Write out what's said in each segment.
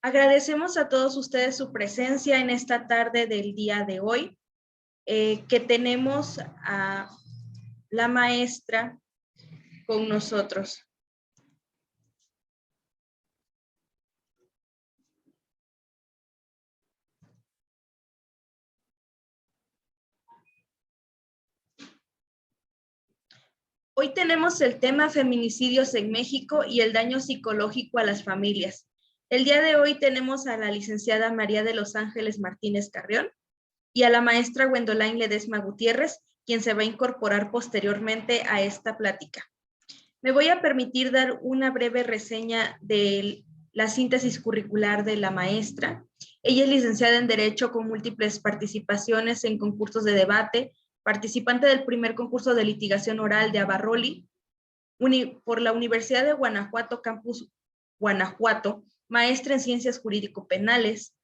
Agradecemos a todos ustedes su presencia en esta tarde del día de hoy, que tenemos a la maestra con nosotros. Hoy tenemos el tema feminicidios en México y el daño psicológico a las familias. El día de hoy tenemos a la licenciada María de los Ángeles Martínez Carrión y a la maestra Gwendolaine Ledesma Gutiérrez, quien se va a incorporar posteriormente a esta plática. Me voy a permitir dar una breve reseña de la síntesis curricular de la maestra. Ella es licenciada en Derecho con múltiples participaciones en concursos de debate, participante del primer concurso de litigación oral de Abarroli, por la Universidad de Guanajuato, Campus Guanajuato, maestra en Ciencias Jurídico-Penales.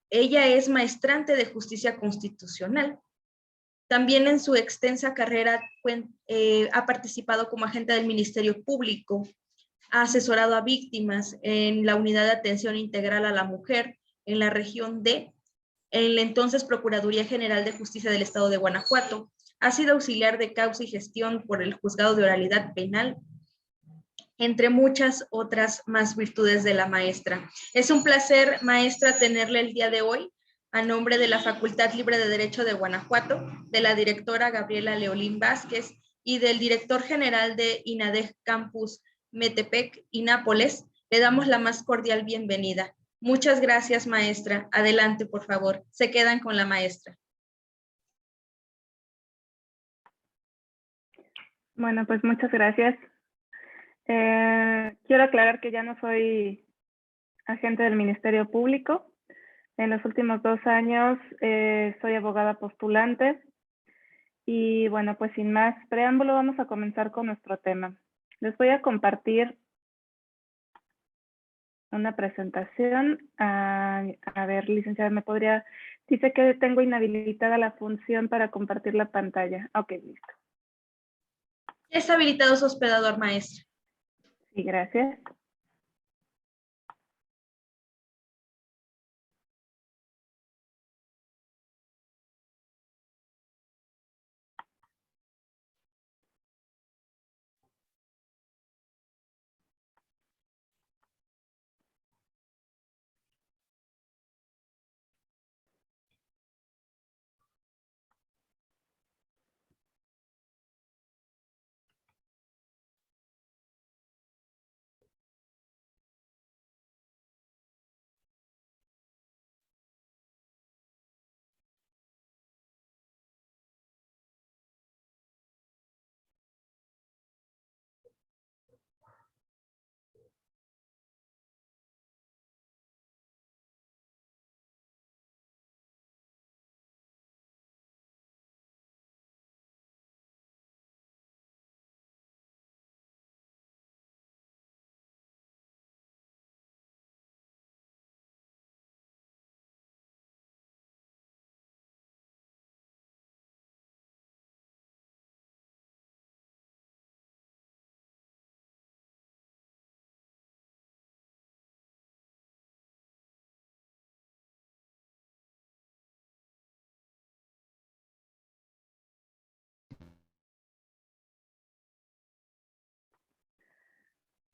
Ella es maestrante de Justicia Constitucional. También en su extensa carrera ha participado como agente del Ministerio Público, ha asesorado a víctimas en la Unidad de Atención Integral a la Mujer en la región D, en la entonces Procuraduría General de Justicia del Estado de Guanajuato. Ha sido auxiliar de causa y gestión por el Juzgado de Oralidad Penal, entre muchas otras más virtudes de la maestra. Es un placer, maestra, tenerle el día de hoy a nombre de la Facultad Libre de Derecho de Guanajuato, de la directora Gabriela Leolín Vázquez y del director general de INADEG Campus Metepec y Nápoles. Le damos la más cordial bienvenida. Muchas gracias, maestra. Adelante, por favor. Se quedan con la maestra. Bueno, pues muchas gracias. Quiero aclarar que ya no soy agente del Ministerio Público. En los últimos 2 años soy abogada postulante. Y bueno, pues sin más preámbulo, vamos a comenzar con nuestro tema. Les voy a compartir una presentación. A ver, licenciada, ¿me podría...? Dice que tengo inhabilitada la función para compartir la pantalla. Ok, listo. Es habilitado su hospedador, maestra. Sí, gracias.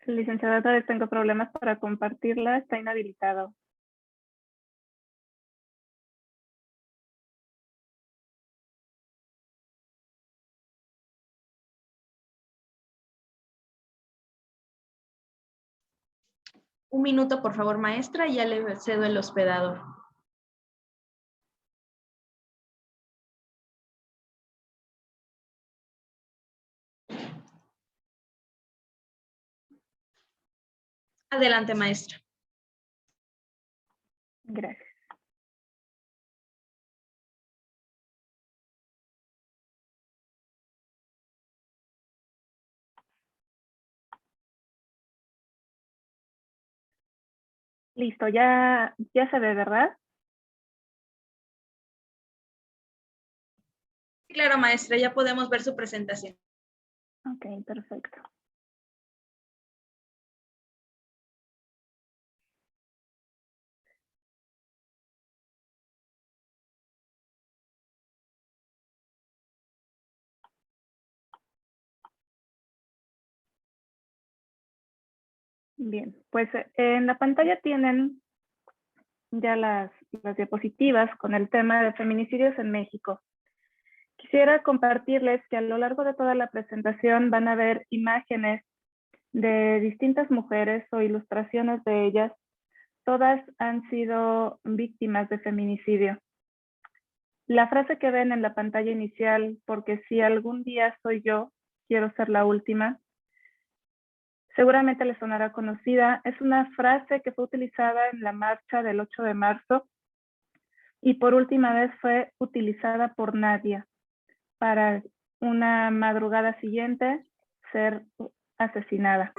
Licenciada, otra vez tengo problemas para compartirla. Está inhabilitado. Un minuto, por favor, maestra, y ya le cedo el hospedador. Adelante, maestra. Gracias. Listo, ya se ve, ¿verdad? Claro, maestra, ya podemos ver su presentación. Ok, perfecto. Bien, pues en la pantalla tienen ya las diapositivas con el tema de feminicidios en México. Quisiera compartirles que a lo largo de toda la presentación van a ver imágenes de distintas mujeres o ilustraciones de ellas. Todas han sido víctimas de feminicidio. La frase que ven en la pantalla inicial, porque si algún día soy yo, quiero ser la última, seguramente les sonará conocida. Es una frase que fue utilizada en la marcha del 8 de marzo y por última vez fue utilizada por Nadia para una madrugada siguiente ser asesinada.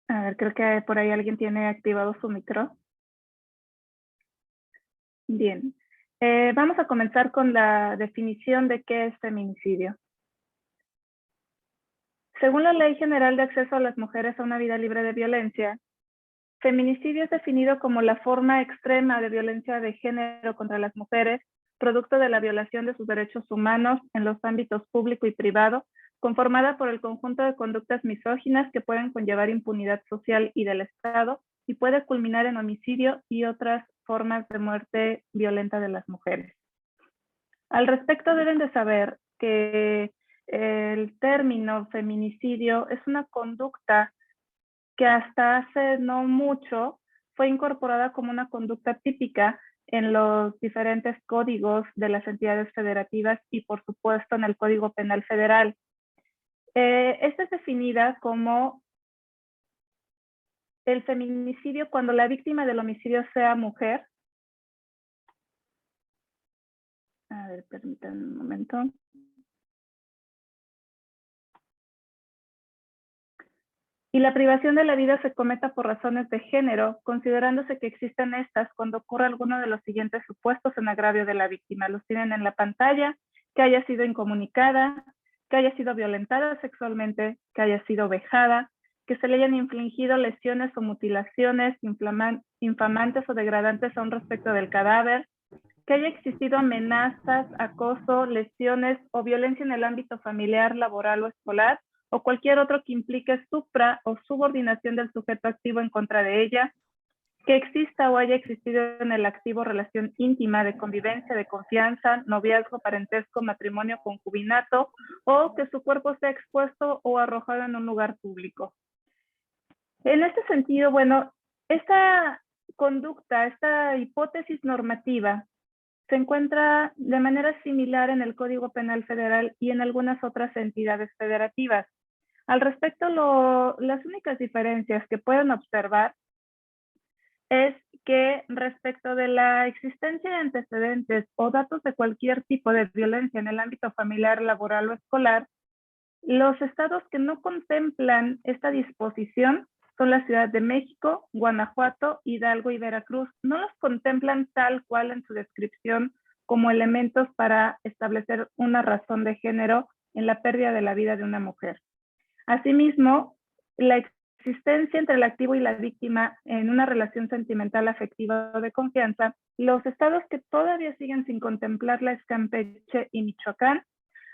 A ver, creo que por ahí alguien tiene activado su micro. Bien, vamos a comenzar con la definición de qué es feminicidio. Según la Ley General de Acceso a las Mujeres a una Vida Libre de Violencia, feminicidio es definido como la forma extrema de violencia de género contra las mujeres, producto de la violación de sus derechos humanos en los ámbitos público y privado, conformada por el conjunto de conductas misóginas que pueden conllevar impunidad social y del Estado y puede culminar en homicidio y otras formas de muerte violenta de las mujeres. Al respecto, deben de saber que el término feminicidio es una conducta que hasta hace no mucho fue incorporada como una conducta típica en los diferentes códigos de las entidades federativas y, por supuesto, en el Código Penal Federal. Esta es definida como el feminicidio cuando la víctima del homicidio sea mujer. A ver, permítanme un momento. Y la privación de la vida se cometa por razones de género, considerándose que existen estas cuando ocurre alguno de los siguientes supuestos en agravio de la víctima. Los tienen en la pantalla: que haya sido incomunicada, que haya sido violentada sexualmente, que haya sido vejada, que se le hayan infligido lesiones o mutilaciones infamantes o degradantes a un respecto del cadáver, que haya existido amenazas, acoso, lesiones o violencia en el ámbito familiar, laboral o escolar, o cualquier otro que implique supra o subordinación del sujeto activo en contra de ella, que exista o haya existido en el activo relación íntima de convivencia, de confianza, noviazgo, parentesco, matrimonio, concubinato, o que su cuerpo sea expuesto o arrojado en un lugar público. En este sentido, bueno, esta conducta, esta hipótesis normativa, se encuentra de manera similar en el Código Penal Federal y en algunas otras entidades federativas. Al respecto, las únicas diferencias que pueden observar es que respecto de la existencia de antecedentes o datos de cualquier tipo de violencia en el ámbito familiar, laboral o escolar, los estados que no contemplan esta disposición son la Ciudad de México, Guanajuato, Hidalgo y Veracruz. No los contemplan tal cual en su descripción como elementos para establecer una razón de género en la pérdida de la vida de una mujer. Asimismo, la existencia entre el activo y la víctima en una relación sentimental, afectiva o de confianza, los estados que todavía siguen sin contemplarla es Campeche y Michoacán,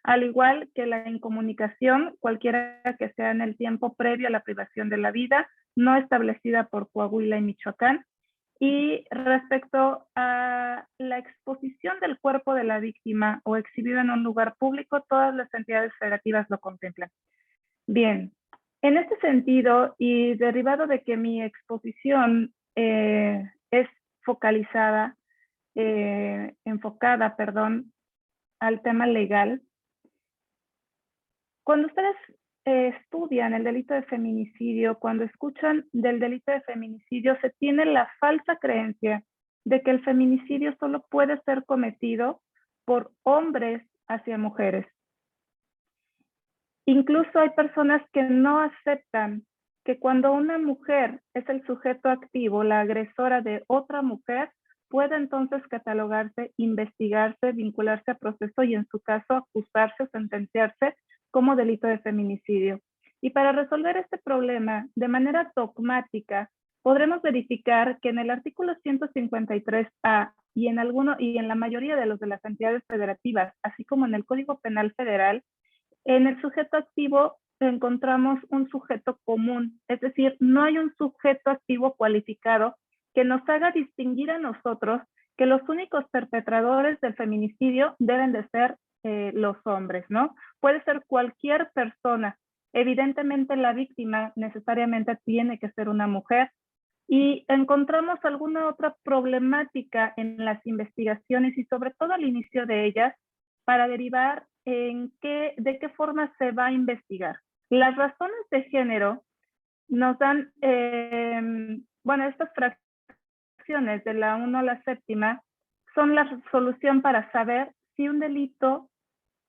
al igual que la incomunicación, cualquiera que sea en el tiempo previo a la privación de la vida, no establecida por Coahuila y Michoacán. Y respecto a la exposición del cuerpo de la víctima o exhibido en un lugar público, todas las entidades federativas lo contemplan. Bien, en este sentido, y derivado de que mi exposición es enfocada, al tema legal, cuando ustedes estudian el delito de feminicidio, cuando escuchan del delito de feminicidio, se tiene la falsa creencia de que el feminicidio solo puede ser cometido por hombres hacia mujeres. Incluso hay personas que no aceptan que cuando una mujer es el sujeto activo, la agresora de otra mujer, puede entonces catalogarse, investigarse, vincularse a proceso y en su caso acusarse o sentenciarse como delito de feminicidio. Y para resolver este problema de manera dogmática, podremos verificar que en el artículo 153A y en la mayoría de las entidades federativas, así como en el Código Penal Federal, en el sujeto activo encontramos un sujeto común, es decir, no hay un sujeto activo cualificado que nos haga distinguir a nosotros que los únicos perpetradores del feminicidio deben de ser los hombres, ¿no? Puede ser cualquier persona. Evidentemente la víctima necesariamente tiene que ser una mujer, y encontramos alguna otra problemática en las investigaciones y sobre todo al inicio de ellas para derivar de qué forma se va a investigar. Las razones de género nos dan, bueno, estas fracciones de la 1 a la 7ª son la solución para saber si un delito,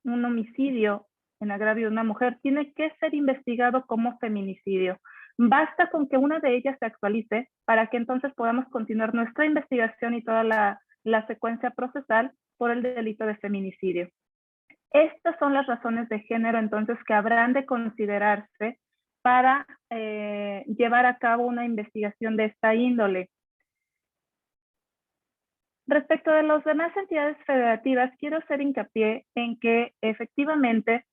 un homicidio en agravio de una mujer, tiene que ser investigado como feminicidio. Basta con que una de ellas se actualice para que entonces podamos continuar nuestra investigación y toda la secuencia procesal por el delito de feminicidio. Estas son las razones de género entonces que habrán de considerarse para llevar a cabo una investigación de esta índole. Respecto de las demás entidades federativas, quiero hacer hincapié en que efectivamente,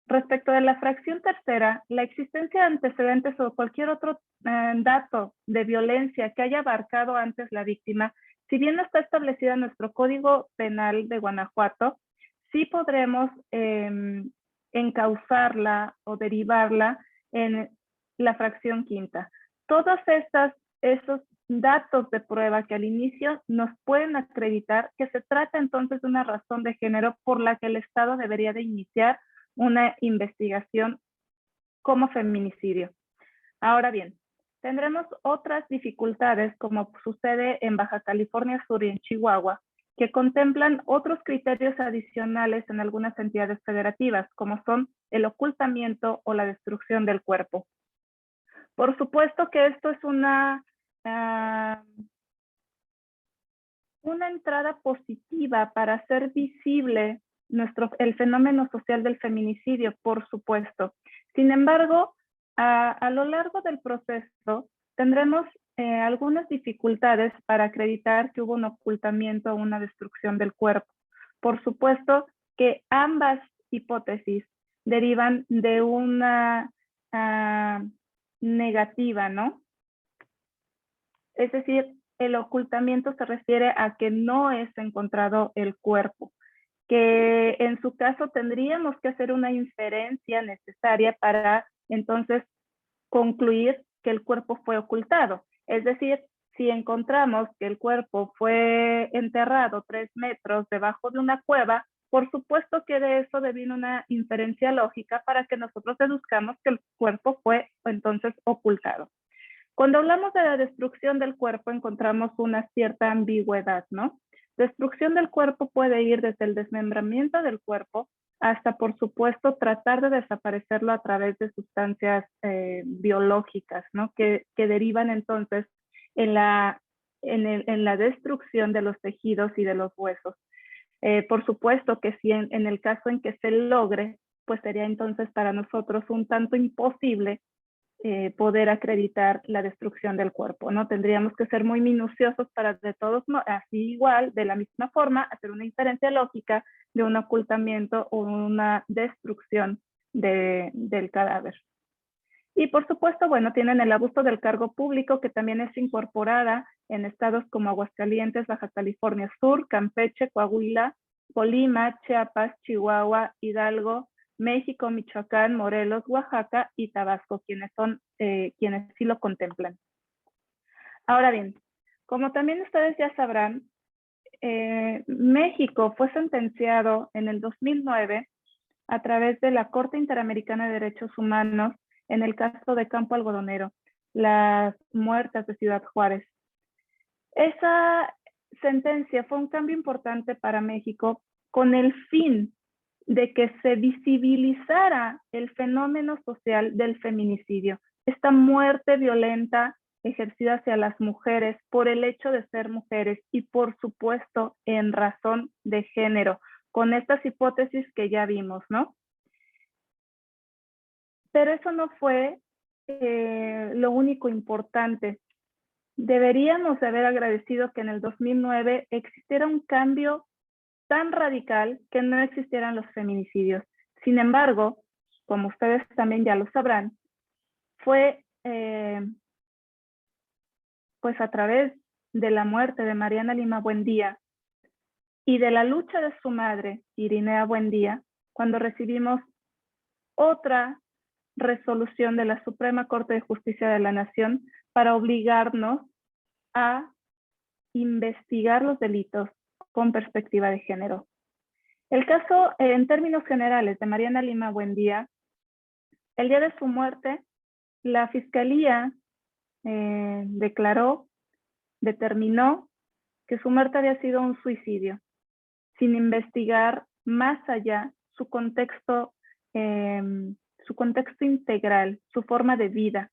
respecto de la fracción tercera, la existencia de antecedentes o cualquier otro dato de violencia que haya abarcado antes la víctima, si bien no está establecida en nuestro Código Penal de Guanajuato, sí podremos encauzarla o derivarla en la fracción quinta. Todos esos datos de prueba que al inicio nos pueden acreditar que se trata entonces de una razón de género por la que el Estado debería de iniciar una investigación como feminicidio. Ahora bien, tendremos otras dificultades como sucede en Baja California Sur y en Chihuahua, que contemplan otros criterios adicionales en algunas entidades federativas, como son el ocultamiento o la destrucción del cuerpo. Por supuesto que esto es una entrada positiva para hacer visible el fenómeno social del feminicidio, por supuesto. Sin embargo, a lo largo del proceso tendremos algunas dificultades para acreditar que hubo un ocultamiento o una destrucción del cuerpo. Por supuesto que ambas hipótesis derivan de una negativa, ¿no? Es decir, el ocultamiento se refiere a que no es encontrado el cuerpo, que en su caso tendríamos que hacer una inferencia necesaria para entonces concluir que el cuerpo fue ocultado. Es decir, si encontramos que el cuerpo fue enterrado 3 metros debajo de una cueva, por supuesto que de eso deviene una inferencia lógica para que nosotros deduzcamos que el cuerpo fue entonces ocultado. Cuando hablamos de la destrucción del cuerpo encontramos una cierta ambigüedad, ¿no? Destrucción del cuerpo puede ir desde el desmembramiento del cuerpo hasta, por supuesto, tratar de desaparecerlo a través de sustancias biológicas, ¿no? Que derivan entonces en la destrucción de los tejidos y de los huesos. Por supuesto que si en el caso en que se logre, pues sería entonces para nosotros un tanto imposible poder acreditar la destrucción del cuerpo, ¿no? Tendríamos que ser muy minuciosos para de todos modos, así igual, de la misma forma, hacer una inferencia lógica de un ocultamiento o una destrucción del cadáver. Y por supuesto, bueno, tienen el abuso del cargo público, que también es incorporada en estados como Aguascalientes, Baja California Sur, Campeche, Coahuila, Colima, Chiapas, Chihuahua, Hidalgo, México, Michoacán, Morelos, Oaxaca y Tabasco, quienes sí lo contemplan. Ahora bien, como también ustedes ya sabrán, México fue sentenciado en el 2009 a través de la Corte Interamericana de Derechos Humanos en el caso de Campo Algodonero, las muertas de Ciudad Juárez. Esa sentencia fue un cambio importante para México con el fin de que se visibilizara el fenómeno social del feminicidio, esta muerte violenta ejercida hacia las mujeres por el hecho de ser mujeres y por supuesto en razón de género, con estas hipótesis que ya vimos, ¿no? Pero eso no fue lo único importante. deberíamos de haber agradecido que en el 2009 existiera un cambio tan radical que no existieran los feminicidios. Sin embargo, como ustedes también ya lo sabrán, fue pues a través de la muerte de Mariana Lima Buendía y de la lucha de su madre, Irinea Buendía, cuando recibimos otra resolución de la Suprema Corte de Justicia de la Nación para obligarnos a investigar los delitos con perspectiva de género. El caso, en términos generales, de Mariana Lima Buendía, el día de su muerte, la Fiscalía determinó que su muerte había sido un suicidio, sin investigar más allá su contexto integral, su forma de vida.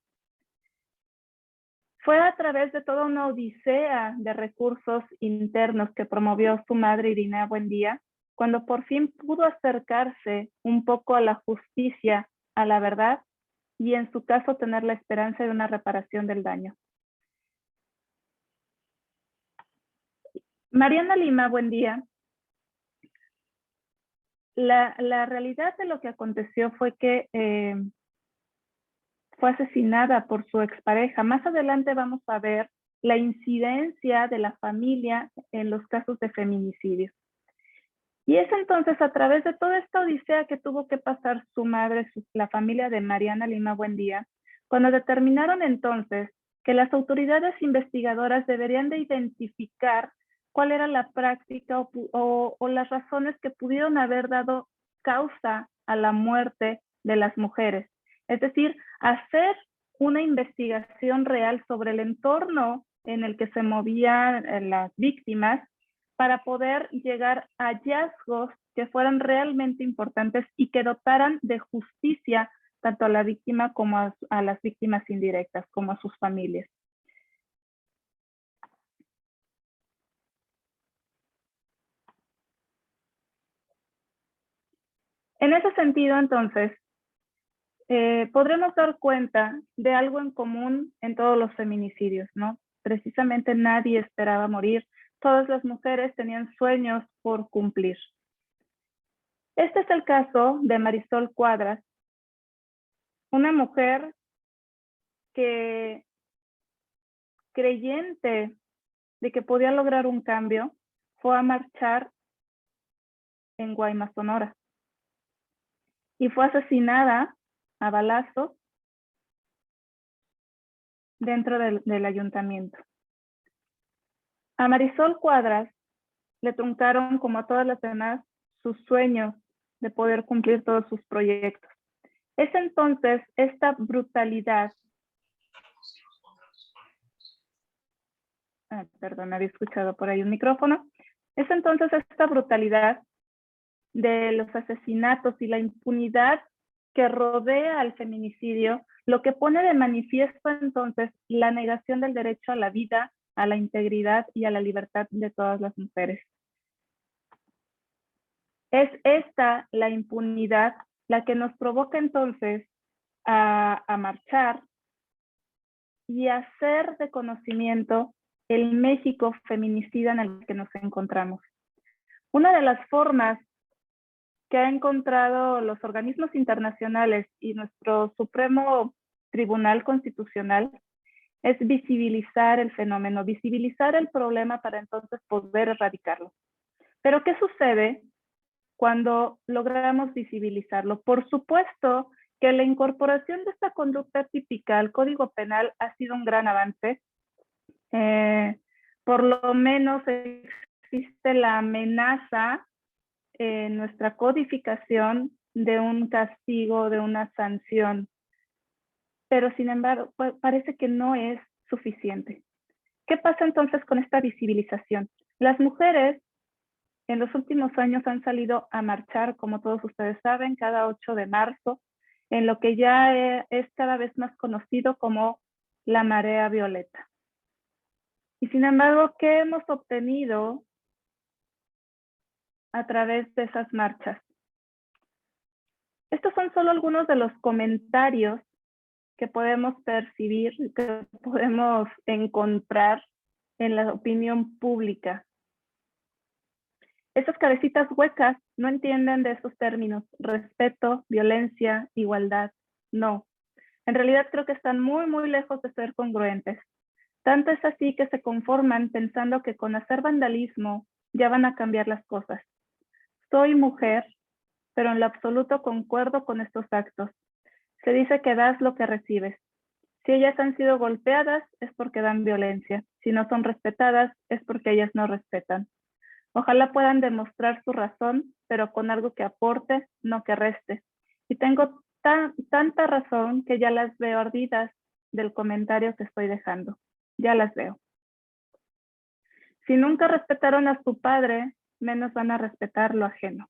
Fue a través de toda una odisea de recursos internos que promovió su madre Irinea Buendía, cuando por fin pudo acercarse un poco a la justicia, a la verdad, y en su caso tener la esperanza de una reparación del daño. Mariana Lima Buendía, la realidad de lo que aconteció fue que fue asesinada por su expareja. Más adelante vamos a ver la incidencia de la familia en los casos de feminicidio. Y es entonces a través de toda esta odisea que tuvo que pasar su madre, la familia de Mariana Lima Buendía, cuando determinaron entonces que las autoridades investigadoras deberían de identificar cuál era la práctica o las razones que pudieron haber dado causa a la muerte de las mujeres. Es decir, hacer una investigación real sobre el entorno en el que se movían las víctimas para poder llegar a hallazgos que fueran realmente importantes y que dotaran de justicia tanto a la víctima como a las víctimas indirectas, como a sus familias. En ese sentido, entonces, podremos dar cuenta de algo en común en todos los feminicidios, ¿no? Precisamente nadie esperaba morir. Todas las mujeres tenían sueños por cumplir. Este es el caso de Marisol Cuadras, una mujer que, creyente de que podía lograr un cambio, fue a marchar en Guaymas, Sonora, y fue asesinada a balazos dentro del ayuntamiento. A Marisol Cuadras le truncaron, como a todas las demás, sus sueños de poder cumplir todos sus proyectos. Es entonces esta brutalidad. Perdón, había escuchado por ahí un micrófono. Es entonces esta brutalidad de los asesinatos y la impunidad que rodea al feminicidio, lo que pone de manifiesto entonces la negación del derecho a la vida, a la integridad y a la libertad de todas las mujeres. Es esta la impunidad la que nos provoca entonces a marchar y a hacer de conocimiento el México feminicida en el que nos encontramos. Una de las formas que han encontrado los organismos internacionales y nuestro Supremo Tribunal Constitucional es visibilizar el fenómeno, visibilizar el problema para entonces poder erradicarlo. Pero ¿qué sucede cuando logramos visibilizarlo? Por supuesto que la incorporación de esta conducta típica al Código Penal ha sido un gran avance. Por lo menos existe la amenaza en nuestra codificación de un castigo, de una sanción. Pero sin embargo, parece que no es suficiente. ¿Qué pasa entonces con esta visibilización? Las mujeres en los últimos años han salido a marchar, como todos ustedes saben, cada 8 de marzo, en lo que ya es cada vez más conocido como la marea violeta. Y sin embargo, ¿qué hemos obtenido a través de esas marchas? Estos son solo algunos de los comentarios que podemos percibir, que podemos encontrar en la opinión pública. Esas cabecitas huecas no entienden de esos términos: respeto, violencia, igualdad. No. En realidad creo que están muy, muy lejos de ser congruentes. Tanto es así que se conforman pensando que con hacer vandalismo ya van a cambiar las cosas. Soy mujer, pero en lo absoluto concuerdo con estos actos. Se dice que das lo que recibes. Si ellas han sido golpeadas es porque dan violencia. Si no son respetadas es porque ellas no respetan. Ojalá puedan demostrar su razón, pero con algo que aporte, no que reste. Y tengo tanta razón que ya las veo ardidas del comentario que estoy dejando. Ya las veo. Si nunca respetaron a su padre, menos van a respetar lo ajeno.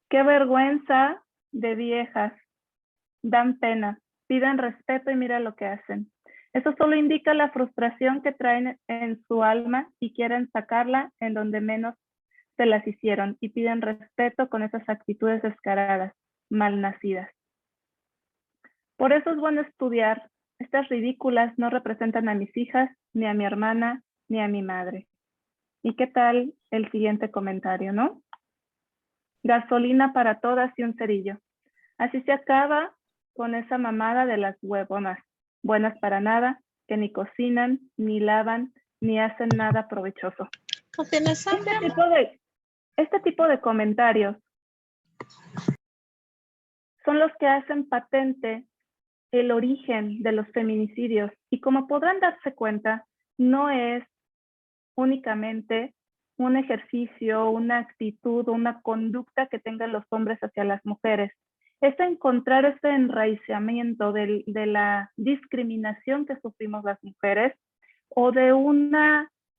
Qué vergüenza de viejas. Dan pena, piden respeto y mira lo que hacen. Eso solo indica la frustración que traen en su alma y quieren sacarla en donde menos se las hicieron y piden respeto con esas actitudes descaradas, malnacidas. Por eso es bueno estudiar. Estas ridículas no representan a mis hijas, ni a mi hermana, ni a mi madre. ¿Y qué tal el siguiente comentario, no? Gasolina para todas y un cerillo. Así se acaba con esa mamada de las huevonas, buenas para nada, que ni cocinan, ni lavan, ni hacen nada provechoso. Este tipo de comentarios son los que hacen patente el origen de los feminicidios. Y como podrán darse cuenta, no es únicamente un ejercicio, una actitud, una conducta que tengan los hombres hacia las mujeres. Es encontrar ese enraizamiento de la discriminación que sufrimos las mujeres o de un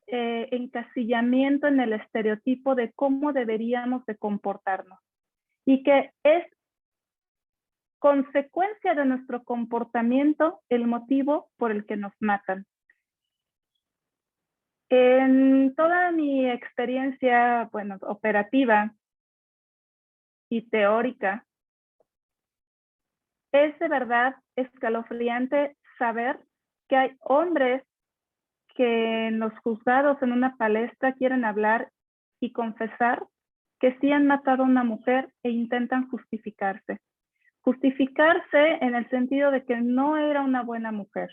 encasillamiento en el estereotipo de cómo deberíamos de comportarnos. Y que es consecuencia de nuestro comportamiento el motivo por el que nos matan. En toda mi experiencia, bueno, operativa y teórica, es de verdad escalofriante saber que hay hombres que en los juzgados, en una palestra, quieren hablar y confesar que sí han matado a una mujer e intentan justificarse. Justificarse en el sentido de que no era una buena mujer,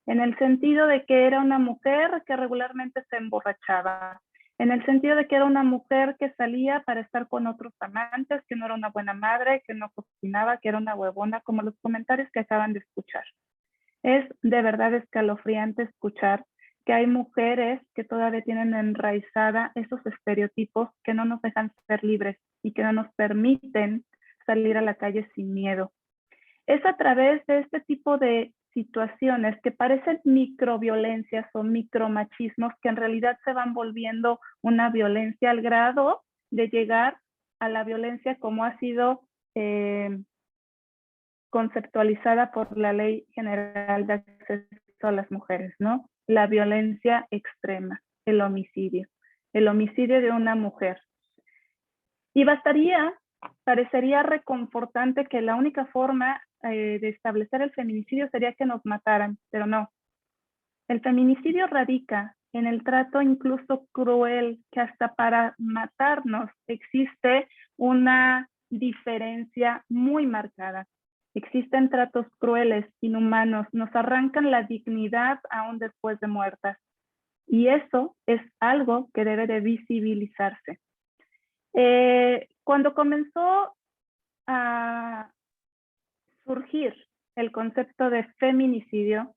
en el sentido de que era una mujer que regularmente se emborrachaba, en el sentido de que era una mujer que salía para estar con otros amantes, que no era una buena madre, que no cocinaba, que era una huevona, como los comentarios que acaban de escuchar. Es de verdad escalofriante escuchar que hay mujeres que todavía tienen enraizada esos estereotipos que no nos dejan ser libres y que no nos permiten salir a la calle sin miedo. Es a través de este tipo de situaciones que parecen microviolencias o micromachismos que en realidad se van volviendo una violencia al grado de llegar a la violencia como ha sido conceptualizada por la Ley General de Acceso a las Mujeres, ¿no? La violencia extrema, el homicidio de una mujer. Y parecería reconfortante que la única forma de establecer el feminicidio sería que nos mataran, pero no. El feminicidio radica en el trato incluso cruel, que hasta para matarnos existe una diferencia muy marcada. Existen tratos crueles, inhumanos, nos arrancan la dignidad aún después de muertas. Y eso es algo que debe de visibilizarse. Cuando comenzó a surgir el concepto de feminicidio,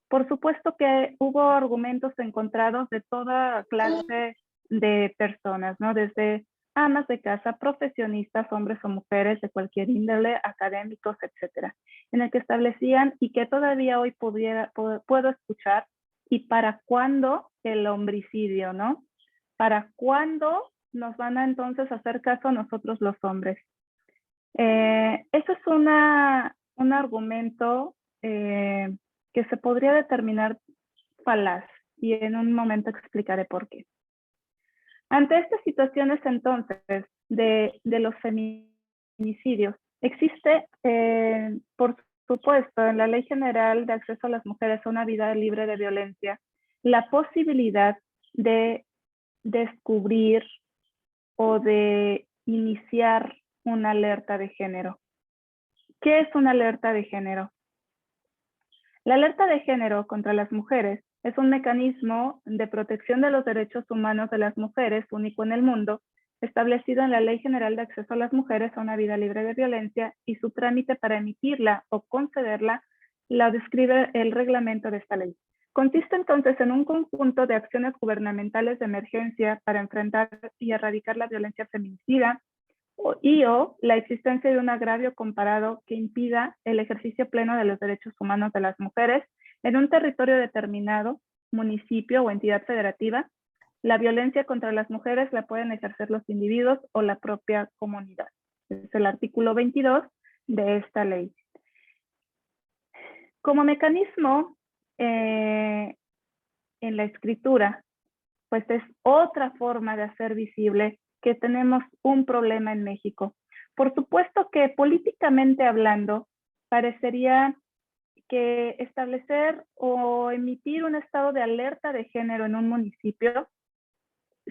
por supuesto que hubo argumentos encontrados de toda clase de personas, ¿no? Desde amas de casa, profesionistas, hombres o mujeres de cualquier índole, académicos, etcétera, en el que establecían y que todavía hoy puedo escuchar, ¿y para cuándo el homicidio, no? ¿Para cuándo nos van a entonces hacer caso a nosotros los hombres? Eso es un argumento que se podría determinar falaz, y en un momento explicaré por qué. Ante estas situaciones entonces de los feminicidios, Existe, por supuesto, en la Ley General de Acceso a las Mujeres a una Vida Libre de Violencia, la posibilidad de descubrir o de iniciar una alerta de género. ¿Qué es una alerta de género? La alerta de género contra las mujeres es un mecanismo de protección de los derechos humanos de las mujeres único en el mundo, establecido en la Ley General de Acceso a las Mujeres a una Vida Libre de Violencia, y su trámite para emitirla o concederla la describe el reglamento de esta ley. Consiste entonces en un conjunto de acciones gubernamentales de emergencia para enfrentar y erradicar la violencia feminicida o la existencia de un agravio comparado que impida el ejercicio pleno de los derechos humanos de las mujeres en un territorio determinado, municipio o entidad federativa. La violencia contra las mujeres la pueden ejercer los individuos o la propia comunidad. Es el artículo 22 de esta ley. Como mecanismo en la escritura, pues es otra forma de hacer visible que tenemos un problema en México. Por supuesto que políticamente hablando, parecería que establecer o emitir un estado de alerta de género en un municipio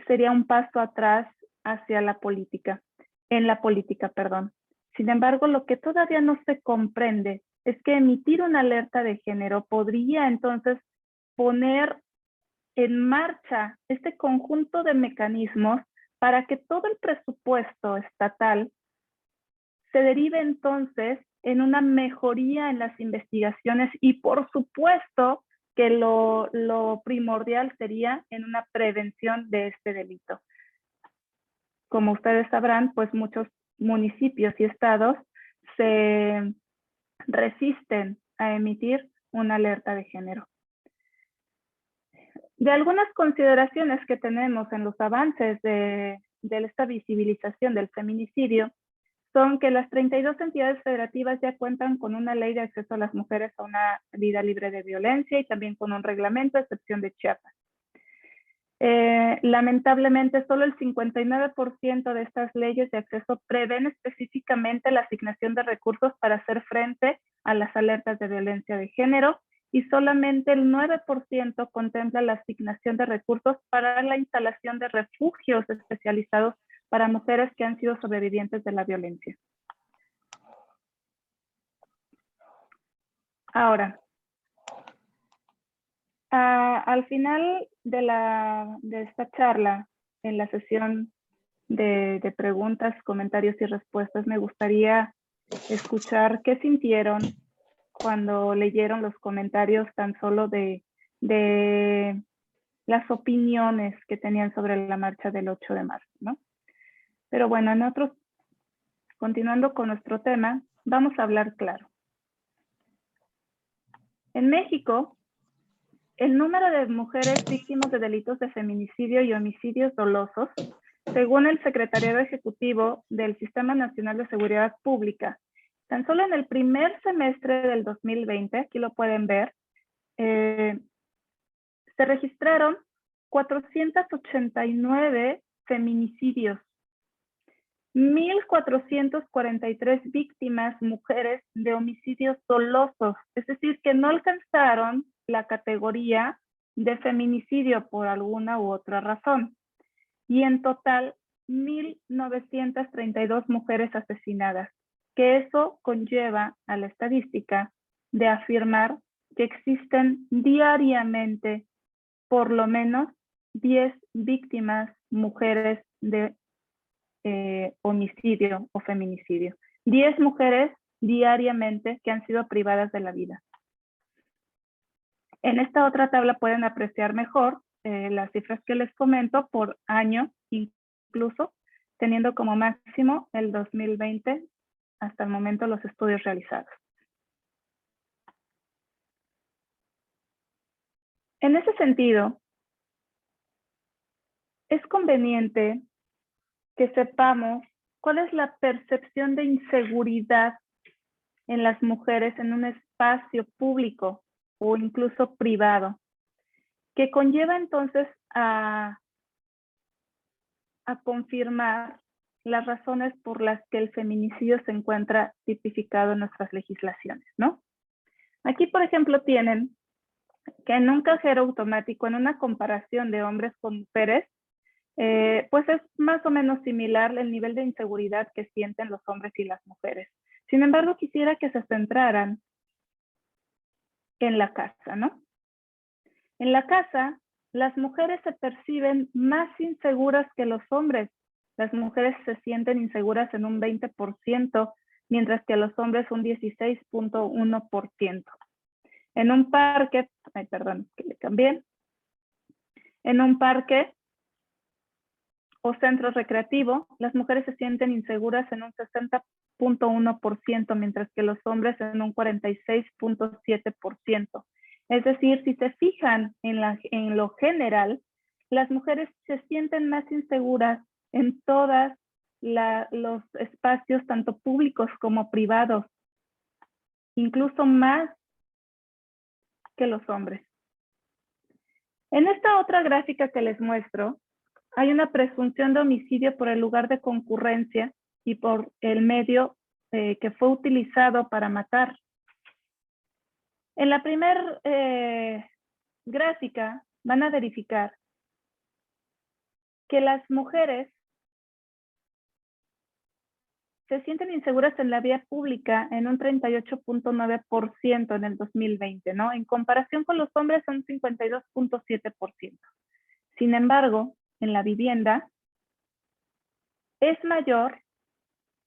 sería un paso atrás hacia la política, en la política, perdón. Sin embargo, lo que todavía no se comprende es que emitir una alerta de género podría entonces poner en marcha este conjunto de mecanismos para que todo el presupuesto estatal se derive entonces en una mejoría en las investigaciones y por supuesto que lo primordial sería en una prevención de este delito. Como ustedes sabrán, pues muchos municipios y estados se resisten a emitir una alerta de género. De algunas consideraciones que tenemos en los avances de esta visibilización del feminicidio son que las 32 entidades federativas ya cuentan con una ley de acceso a las mujeres a una vida libre de violencia y también con un reglamento, a excepción de Chiapas. Lamentablemente, solo el 59% de estas leyes de acceso prevén específicamente la asignación de recursos para hacer frente a las alertas de violencia de género, y solamente el 9% contempla la asignación de recursos para la instalación de refugios especializados para mujeres que han sido sobrevivientes de la violencia. Ahora, al final de esta charla, en la sesión de preguntas, comentarios y respuestas, me gustaría escuchar qué sintieron cuando leyeron los comentarios tan solo de las opiniones que tenían sobre la marcha del 8 de marzo, ¿no? Pero bueno, continuando con nuestro tema, vamos a hablar claro. En México, el número de mujeres víctimas de delitos de feminicidio y homicidios dolosos, según el Secretariado Ejecutivo del Sistema Nacional de Seguridad Pública, tan solo en el primer semestre del 2020, aquí lo pueden ver, se registraron 489 feminicidios, 1,443 víctimas mujeres de homicidios dolosos, es decir, que no alcanzaron la categoría de feminicidio por alguna u otra razón. Y en total, 1,932 mujeres asesinadas, que eso conlleva a la estadística de afirmar que existen diariamente por lo menos 10 víctimas mujeres de homicidio o feminicidio. 10 mujeres diariamente que han sido privadas de la vida. En esta otra tabla pueden apreciar mejor las cifras que les comento por año, incluso teniendo como máximo el 2020 hasta el momento los estudios realizados. En ese sentido, es conveniente que sepamos cuál es la percepción de inseguridad en las mujeres en un espacio público o incluso privado, que conlleva entonces a confirmar las razones por las que el feminicidio se encuentra tipificado en nuestras legislaciones, ¿no? Aquí, por ejemplo, tienen que en un cajero automático, en una comparación de hombres con mujeres, pues es más o menos similar el nivel de inseguridad que sienten los hombres y las mujeres. Sin embargo, quisiera que se centraran en la casa, ¿no? En la casa, las mujeres se perciben más inseguras que los hombres. Las mujeres se sienten inseguras en un 20%, mientras que los hombres un 16.1%. En un parque, que le cambié. En un parque o centro recreativo, las mujeres se sienten inseguras en un 60.1%, mientras que los hombres en un 46.7%. Es decir, si se fijan en lo general, las mujeres se sienten más inseguras en todos los espacios, tanto públicos como privados, incluso más que los hombres. En esta otra gráfica que les muestro, hay una presunción de homicidio por el lugar de concurrencia y por el medio que fue utilizado para matar. En la primera gráfica van a verificar que las mujeres se sienten inseguras en la vía pública en un 38.9% en el 2020, ¿no? En comparación con los hombres son 52.7%. Sin embargo, en la vivienda es mayor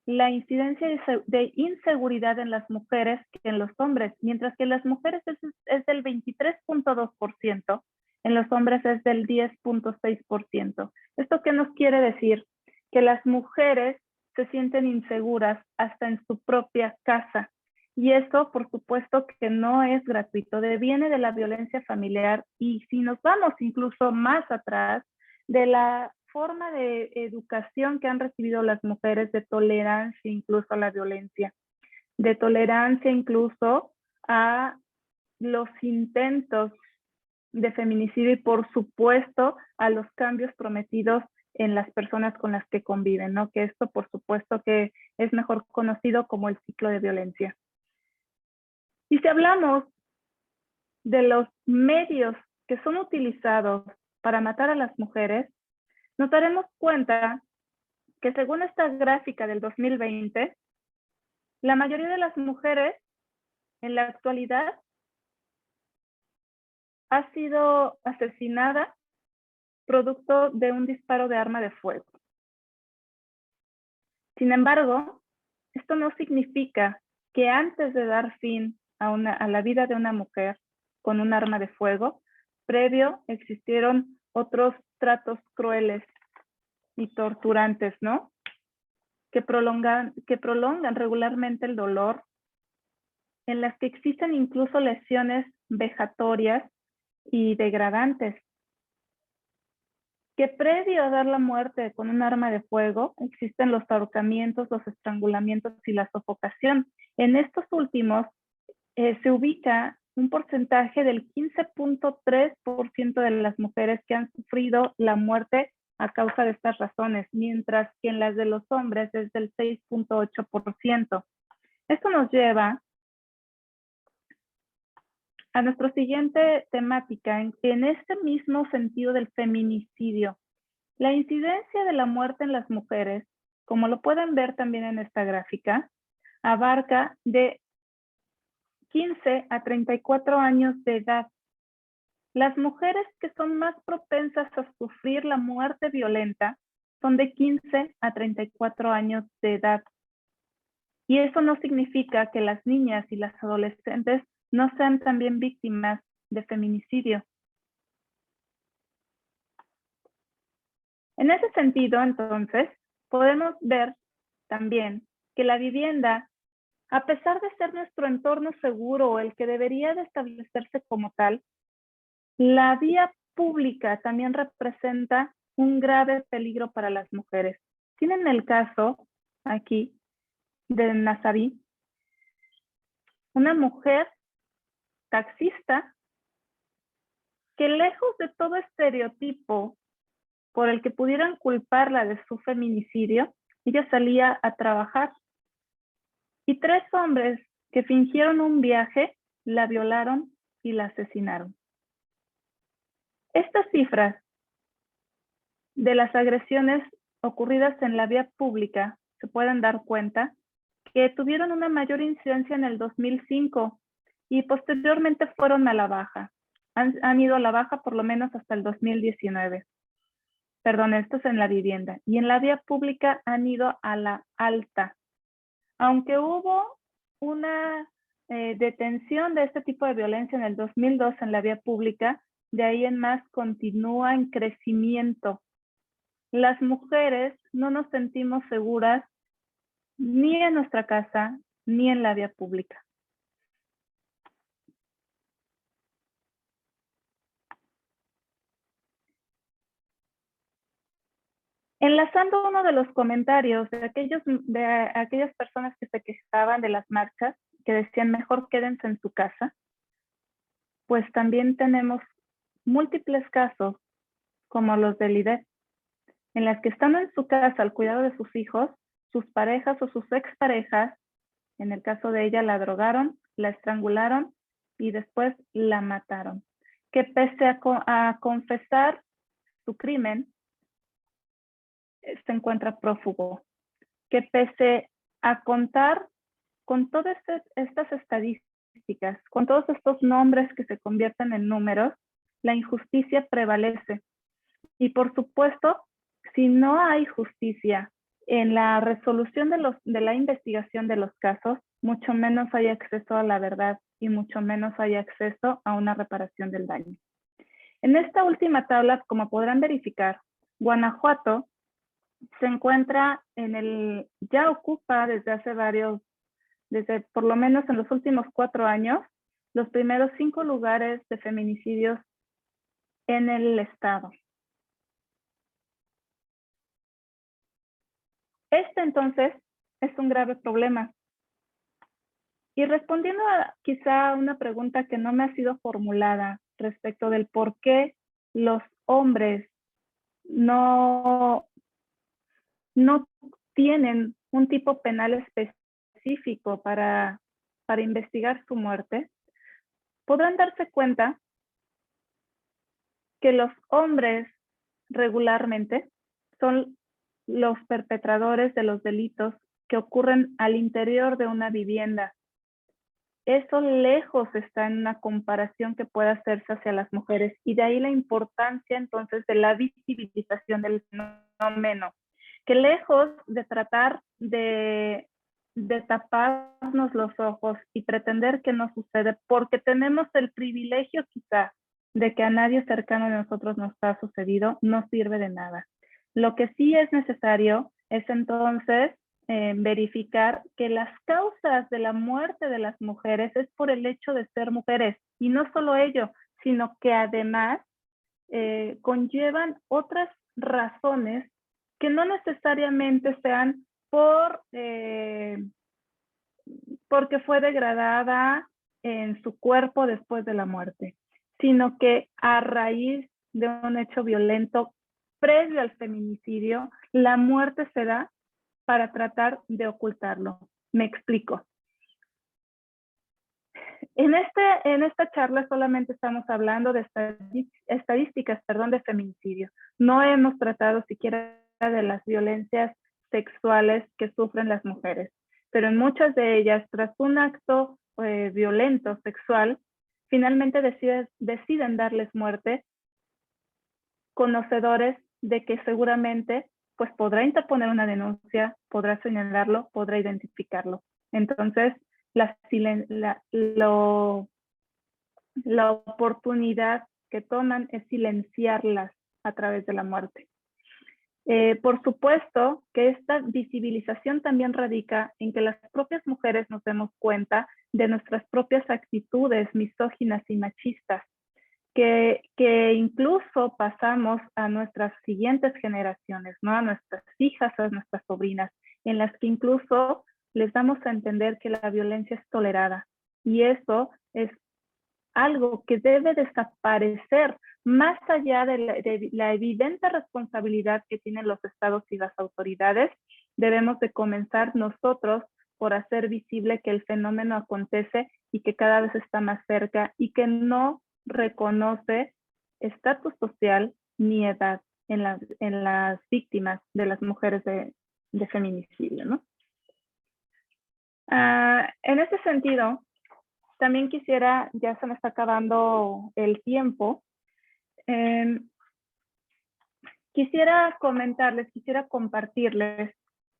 la incidencia de inseguridad en las mujeres que en los hombres, mientras que en las mujeres es del 23.2%, en los hombres es del 10.6%. ¿Esto qué nos quiere decir? Que las mujeres se sienten inseguras hasta en su propia casa. Y eso, por supuesto, que no es gratuito, viene de la violencia familiar y si nos vamos incluso más atrás, de la forma de educación que han recibido las mujeres de tolerancia incluso a la violencia, de tolerancia incluso a los intentos de feminicidio y por supuesto a los cambios prometidos en las personas con las que conviven, ¿no? Que esto por supuesto que es mejor conocido como el ciclo de violencia. Y si hablamos de los medios que son utilizados para matar a las mujeres, nos daremos cuenta que según esta gráfica del 2020, la mayoría de las mujeres en la actualidad ha sido asesinada producto de un disparo de arma de fuego. Sin embargo, esto no significa que antes de dar fin a la vida de una mujer con un arma de fuego, previo existieron otros tratos crueles y torturantes, ¿no? Que prolongan regularmente el dolor, en las que existen incluso lesiones vejatorias y degradantes. Que previo a dar la muerte con un arma de fuego, existen los ahorcamientos, los estrangulamientos y la sofocación. En estos últimos se ubica un porcentaje del 15.3% de las mujeres que han sufrido la muerte a causa de estas razones, mientras que en las de los hombres es del 6.8%. Esto nos lleva a nuestra siguiente temática, en este mismo sentido del feminicidio. La incidencia de la muerte en las mujeres, como lo pueden ver también en esta gráfica, abarca de 15 a 34 años de edad. Las mujeres que son más propensas a sufrir la muerte violenta son de 15 a 34 años de edad. Y eso no significa que las niñas y las adolescentes no sean también víctimas de feminicidio. En ese sentido, entonces, podemos ver también que la vivienda, a pesar de ser nuestro entorno seguro o el que debería de establecerse como tal, la vía pública también representa un grave peligro para las mujeres. Tienen el caso aquí de Nazarí, una mujer taxista que lejos de todo estereotipo por el que pudieran culparla de su feminicidio, Ella salía a trabajar y 3 hombres que fingieron un viaje la violaron y la asesinaron. Estas cifras de las agresiones ocurridas en la vía pública se pueden dar cuenta que tuvieron una mayor incidencia en el 2005 y posteriormente fueron a la baja. Han ido a la baja por lo menos hasta el 2019. Perdón, esto es en la vivienda. Y en la vía pública han ido a la alta. Aunque hubo una detención de este tipo de violencia en el 2002 en la vía pública, de ahí en más continúa en crecimiento. Las mujeres no nos sentimos seguras ni en nuestra casa ni en la vía pública. Enlazando uno de los comentarios de aquellas personas que se quejaban de las marchas, que decían mejor quédense en su casa, pues también tenemos múltiples casos como los de Lidet, en las que estando en su casa al cuidado de sus hijos, sus parejas o sus exparejas, en el caso de ella, la drogaron, la estrangularon y después la mataron. Que pese a confesar su crimen, se encuentra prófugo. Que pese a contar con todas estas estadísticas, con todos estos nombres que se convierten en números, la injusticia prevalece. Y por supuesto, si no hay justicia en la resolución de la investigación de los casos, mucho menos hay acceso a la verdad y mucho menos hay acceso a una reparación del daño. En esta última tabla, como podrán verificar, Guanajuato se encuentra ya ocupa desde por lo menos en los últimos 4 años, los primeros 5 lugares de feminicidios en el estado. Este entonces es un grave problema. Y respondiendo a quizá una pregunta que no me ha sido formulada respecto del por qué los hombres no tienen un tipo penal específico para investigar su muerte, podrán darse cuenta que los hombres regularmente son los perpetradores de los delitos que ocurren al interior de una vivienda. Eso lejos está en una comparación que pueda hacerse hacia las mujeres y de ahí la importancia entonces de la visibilización del fenómeno, que lejos de tratar de taparnos los ojos y pretender que no sucede porque tenemos el privilegio quizá de que a nadie cercano a nosotros nos ha sucedido, no sirve de nada. Lo que sí es necesario es entonces verificar que las causas de la muerte de las mujeres es por el hecho de ser mujeres. Y no solo ello, sino que además conllevan otras razones que no necesariamente sean porque fue degradada en su cuerpo después de la muerte, sino que a raíz de un hecho violento previo al feminicidio, la muerte se da para tratar de ocultarlo. Me explico. En esta charla solamente estamos hablando de estadísticas de feminicidio. No hemos tratado siquiera de las violencias sexuales que sufren las mujeres, pero en muchas de ellas, tras un acto violento sexual, finalmente deciden darles muerte, conocedores de que seguramente pues podrá interponer una denuncia, podrá señalarlo, podrá identificarlo. Entonces, la oportunidad que toman es silenciarlas a través de la muerte. Por supuesto que esta visibilización también radica en que las propias mujeres nos demos cuenta de nuestras propias actitudes misóginas y machistas, que incluso pasamos a nuestras siguientes generaciones, ¿no? A nuestras hijas, a nuestras sobrinas, en las que incluso les damos a entender que la violencia es tolerada. Y eso es algo que debe desaparecer más allá de la evidente responsabilidad que tienen los estados y las autoridades Debemos de comenzar nosotros por hacer visible que el fenómeno acontece y que cada vez está más cerca y que no reconoce estatus social ni edad en las víctimas de las mujeres de feminicidio, ¿no? En ese sentido, también quisiera, ya se me está acabando el tiempo, quisiera comentarles, quisiera compartirles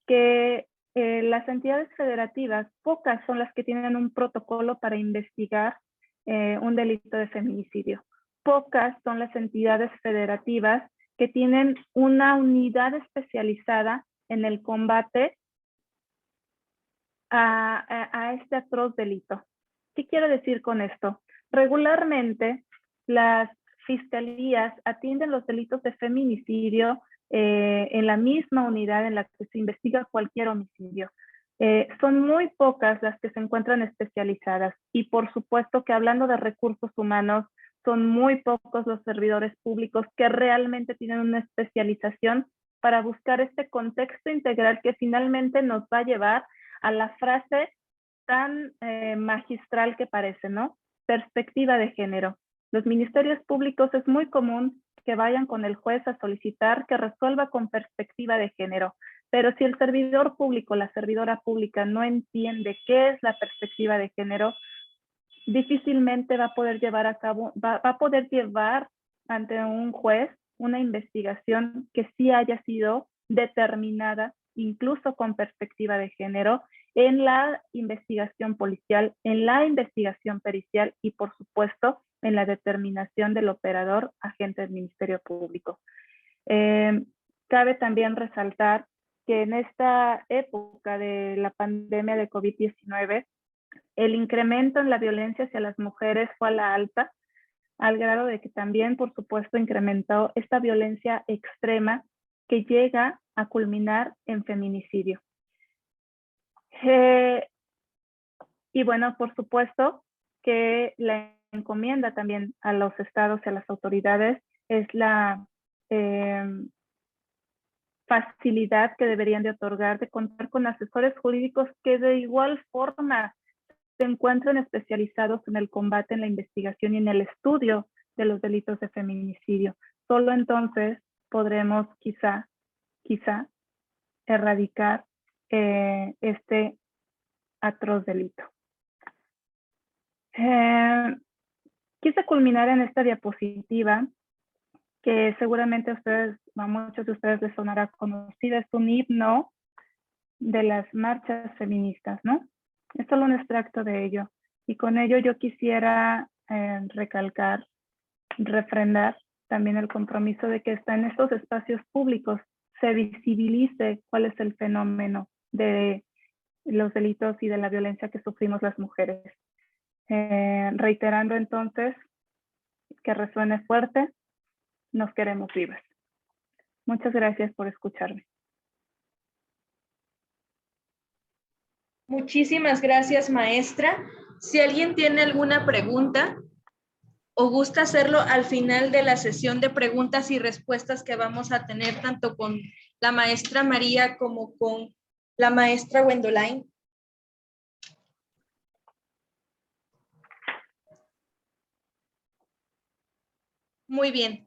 que las entidades federativas, pocas son las que tienen un protocolo para investigar un delito de feminicidio. Pocas son las entidades federativas que tienen una unidad especializada en el combate a este atroz delito. ¿Qué quiero decir con esto? Regularmente, las fiscalías atienden los delitos de feminicidio en la misma unidad en la que se investiga cualquier homicidio. Son muy pocas las que se encuentran especializadas y por supuesto que hablando de recursos humanos, son muy pocos los servidores públicos que realmente tienen una especialización para buscar este contexto integral que finalmente nos va a llevar a la frase tan magistral que parece, ¿no? Perspectiva de género. Los ministerios públicos es muy común que vayan con el juez a solicitar que resuelva con perspectiva de género, pero si el servidor público, la servidora pública no entiende qué es la perspectiva de género, difícilmente va a poder llevar a cabo, va a poder llevar ante un juez una investigación que sí haya sido determinada, incluso con perspectiva de género, en la investigación policial, en la investigación pericial y, por supuesto, en la determinación del operador agente del Ministerio Público. Cabe también resaltar que en esta época de la pandemia de COVID-19, el incremento en la violencia hacia las mujeres fue a la alta, al grado de que también, por supuesto, incrementó esta violencia extrema que llega a culminar en feminicidio. Y bueno, por supuesto que la encomienda también a los estados y a las autoridades es la facilidad que deberían de otorgar de contar con asesores jurídicos que de igual forma se encuentren especializados en el combate, en la investigación y en el estudio de los delitos de feminicidio. Solo entonces podremos quizá erradicar este atroz delito. Quise culminar en esta diapositiva que seguramente a muchos de ustedes les sonará conocida, es un himno de las marchas feministas, ¿no? Es solo un extracto de ello. Y con ello yo quisiera recalcar, refrendar también el compromiso de que está en estos espacios públicos se visibilice cuál es el fenómeno de los delitos y de la violencia que sufrimos las mujeres. Reiterando entonces que resuene fuerte, nos queremos vivas. Muchas gracias por escucharme. Muchísimas gracias, maestra. Si alguien tiene alguna pregunta o gusta hacerlo al final de la sesión de preguntas y respuestas que vamos a tener tanto con la maestra María como con la maestra Gwendoline. Muy bien.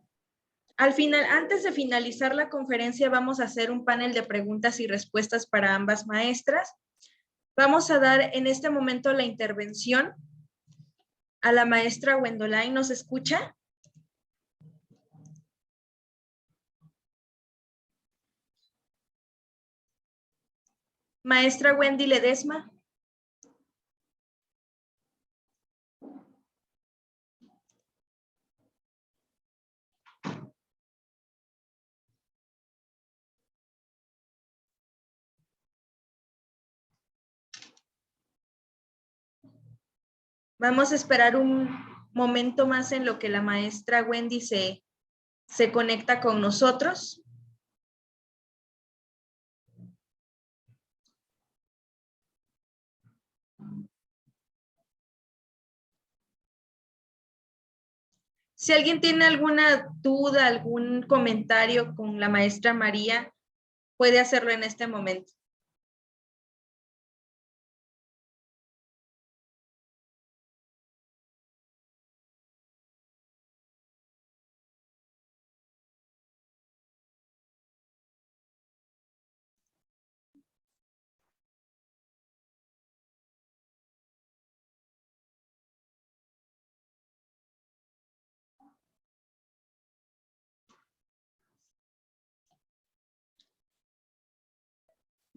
Al final, antes de finalizar la conferencia, vamos a hacer un panel de preguntas y respuestas para ambas maestras. Vamos a dar en este momento la intervención a la maestra Gwendoline. ¿Nos escucha? Maestra Wendy Ledesma. Vamos a esperar un momento más en lo que la maestra Wendy se conecta con nosotros. Si alguien tiene alguna duda, algún comentario con la maestra María, puede hacerlo en este momento.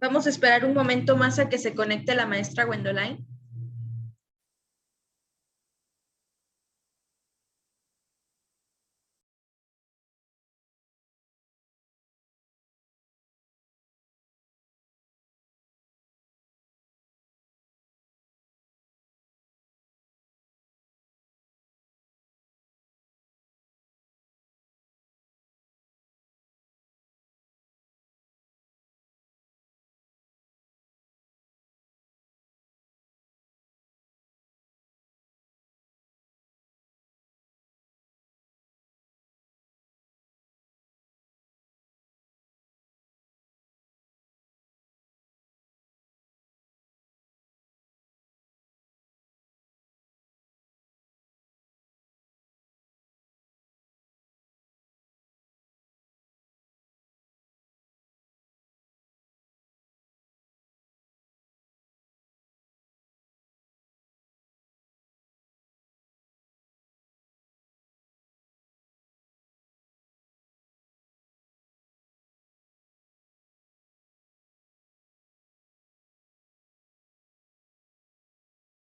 Vamos a esperar un momento más a que se conecte la maestra Gwendoline.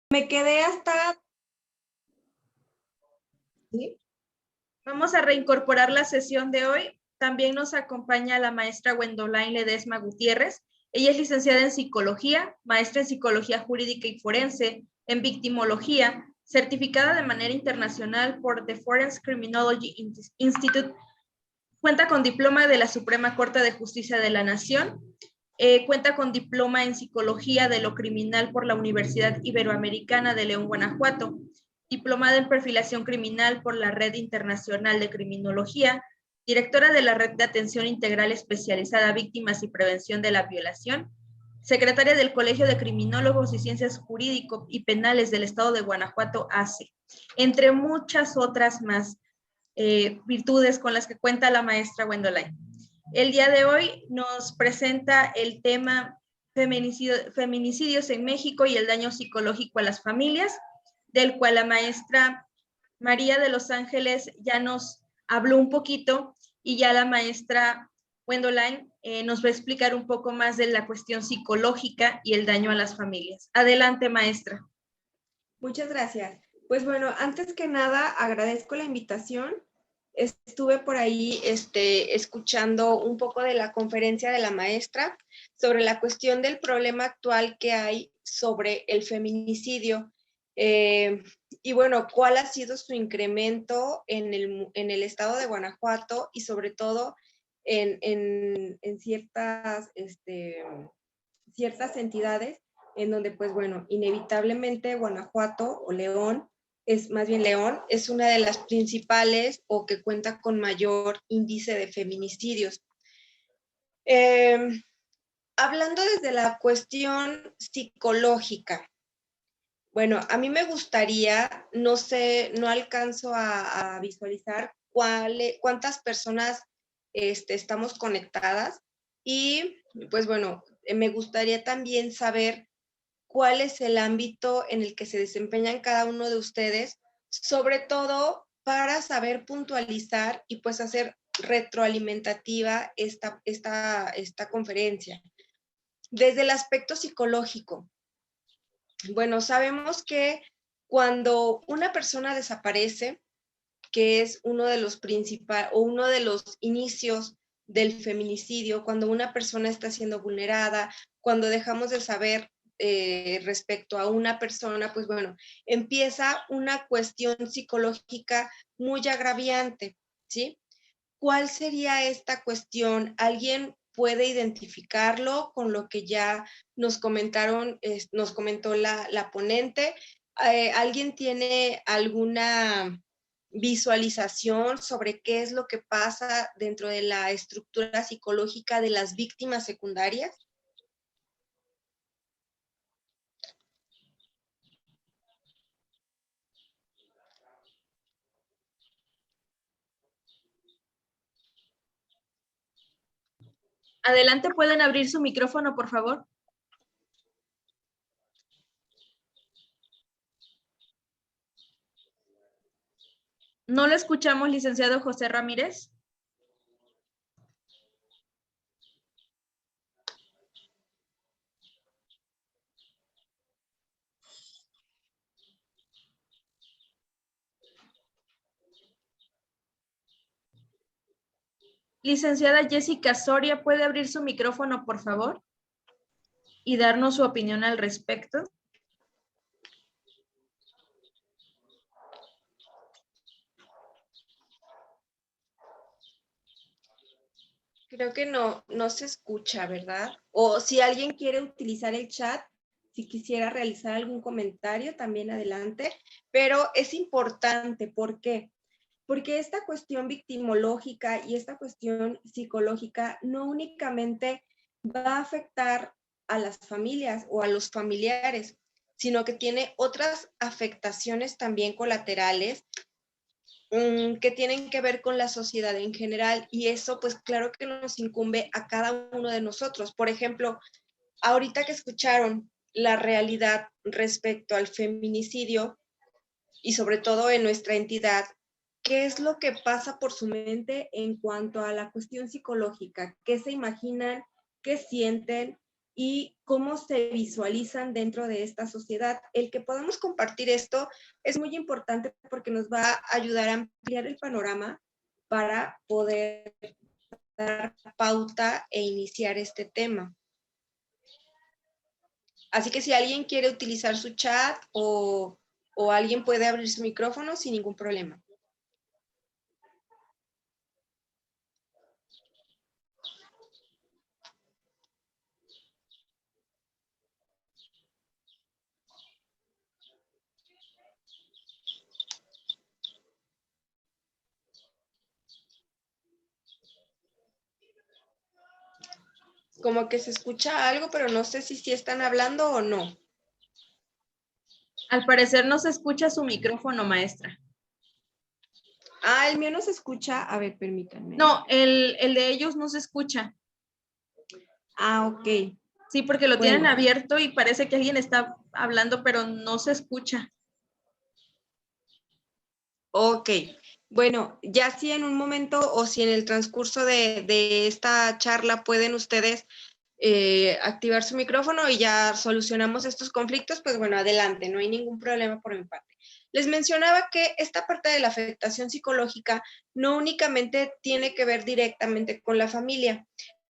Me quedé hasta... ¿Sí? Vamos a reincorporar la sesión de hoy. También nos acompaña la maestra Gwendoline Ledesma Gutiérrez. Ella es licenciada en psicología, maestra en psicología jurídica y forense, en victimología, certificada de manera internacional por The Forensic Criminology Institute. Cuenta con diploma de la Suprema Corte de Justicia de la Nación. Cuenta con diploma en psicología de lo criminal por la Universidad Iberoamericana de León, Guanajuato. Diplomada en perfilación criminal por la Red Internacional de Criminología, directora de la Red de Atención Integral Especializada a Víctimas y Prevención de la Violación, secretaria del Colegio de Criminólogos y Ciencias Jurídico y Penales del Estado de Guanajuato, ACE, entre muchas otras más virtudes con las que cuenta la maestra Gwendoline. El día de hoy nos presenta el tema feminicidios en México y el daño psicológico a las familias, del cual la maestra María de los Ángeles ya nos habló un poquito y ya la maestra Gwendoline nos va a explicar un poco más de la cuestión psicológica y el daño a las familias. Adelante, maestra. Muchas gracias. Pues bueno, antes que nada agradezco la invitación. Estuve por ahí escuchando un poco de la conferencia de la maestra sobre la cuestión del problema actual que hay sobre el feminicidio. Y bueno, cuál ha sido su incremento en el estado de Guanajuato y sobre todo en ciertas entidades en donde, pues bueno, inevitablemente Guanajuato o León, más bien León, es una de las principales o que cuenta con mayor índice de feminicidios. Hablando desde la cuestión psicológica, bueno, a mí me gustaría, no sé, no alcanzo a visualizar cuántas personas estamos conectadas y pues bueno, me gustaría también saber cuál es el ámbito en el que se desempeñan cada uno de ustedes, sobre todo para saber puntualizar y pues hacer retroalimentativa esta conferencia. Desde el aspecto psicológico, bueno, sabemos que cuando una persona desaparece, que es uno de los principales o uno de los inicios del feminicidio, cuando una persona está siendo vulnerada, cuando dejamos de saber respecto a una persona, pues bueno, empieza una cuestión psicológica muy agraviante, ¿sí? ¿Cuál sería esta cuestión? ¿Alguien puede identificarlo con lo que ya nos comentaron, nos comentó la ponente? ¿Alguien tiene alguna visualización sobre qué es lo que pasa dentro de la estructura psicológica de las víctimas secundarias? Adelante, pueden abrir su micrófono, por favor. No lo escuchamos, licenciado José Ramírez. Licenciada Jessica Soria, ¿puede abrir su micrófono, por favor? Y darnos su opinión al respecto. Creo que no se escucha, ¿verdad? O si alguien quiere utilizar el chat, si quisiera realizar algún comentario, también adelante. Pero es importante, ¿por qué? Porque esta cuestión victimológica y esta cuestión psicológica no únicamente va a afectar a las familias o a los familiares, sino que tiene otras afectaciones también colaterales que tienen que ver con la sociedad en general, y eso pues claro que nos incumbe a cada uno de nosotros. Por ejemplo, ahorita que escucharon la realidad respecto al feminicidio y sobre todo en nuestra entidad, ¿qué es lo que pasa por su mente en cuanto a la cuestión psicológica? ¿Qué se imaginan? ¿Qué sienten? Y cómo se visualizan dentro de esta sociedad. El que podamos compartir esto es muy importante porque nos va a ayudar a ampliar el panorama para poder dar pauta e iniciar este tema. Así que si alguien quiere utilizar su chat o alguien puede abrir su micrófono sin ningún problema. Como que se escucha algo, pero no sé si están hablando o no. Al parecer no se escucha su micrófono, maestra. Ah, el mío no se escucha. A ver, permítanme. No, el de ellos no se escucha. Ah, ok. Sí, porque lo Bueno. tienen abierto y parece que alguien está hablando, pero no se escucha. Ok. Bueno, ya si en un momento o si en el transcurso de esta charla pueden ustedes activar su micrófono y ya solucionamos estos conflictos, pues bueno, adelante, no hay ningún problema por mi parte. Les mencionaba que esta parte de la afectación psicológica no únicamente tiene que ver directamente con la familia.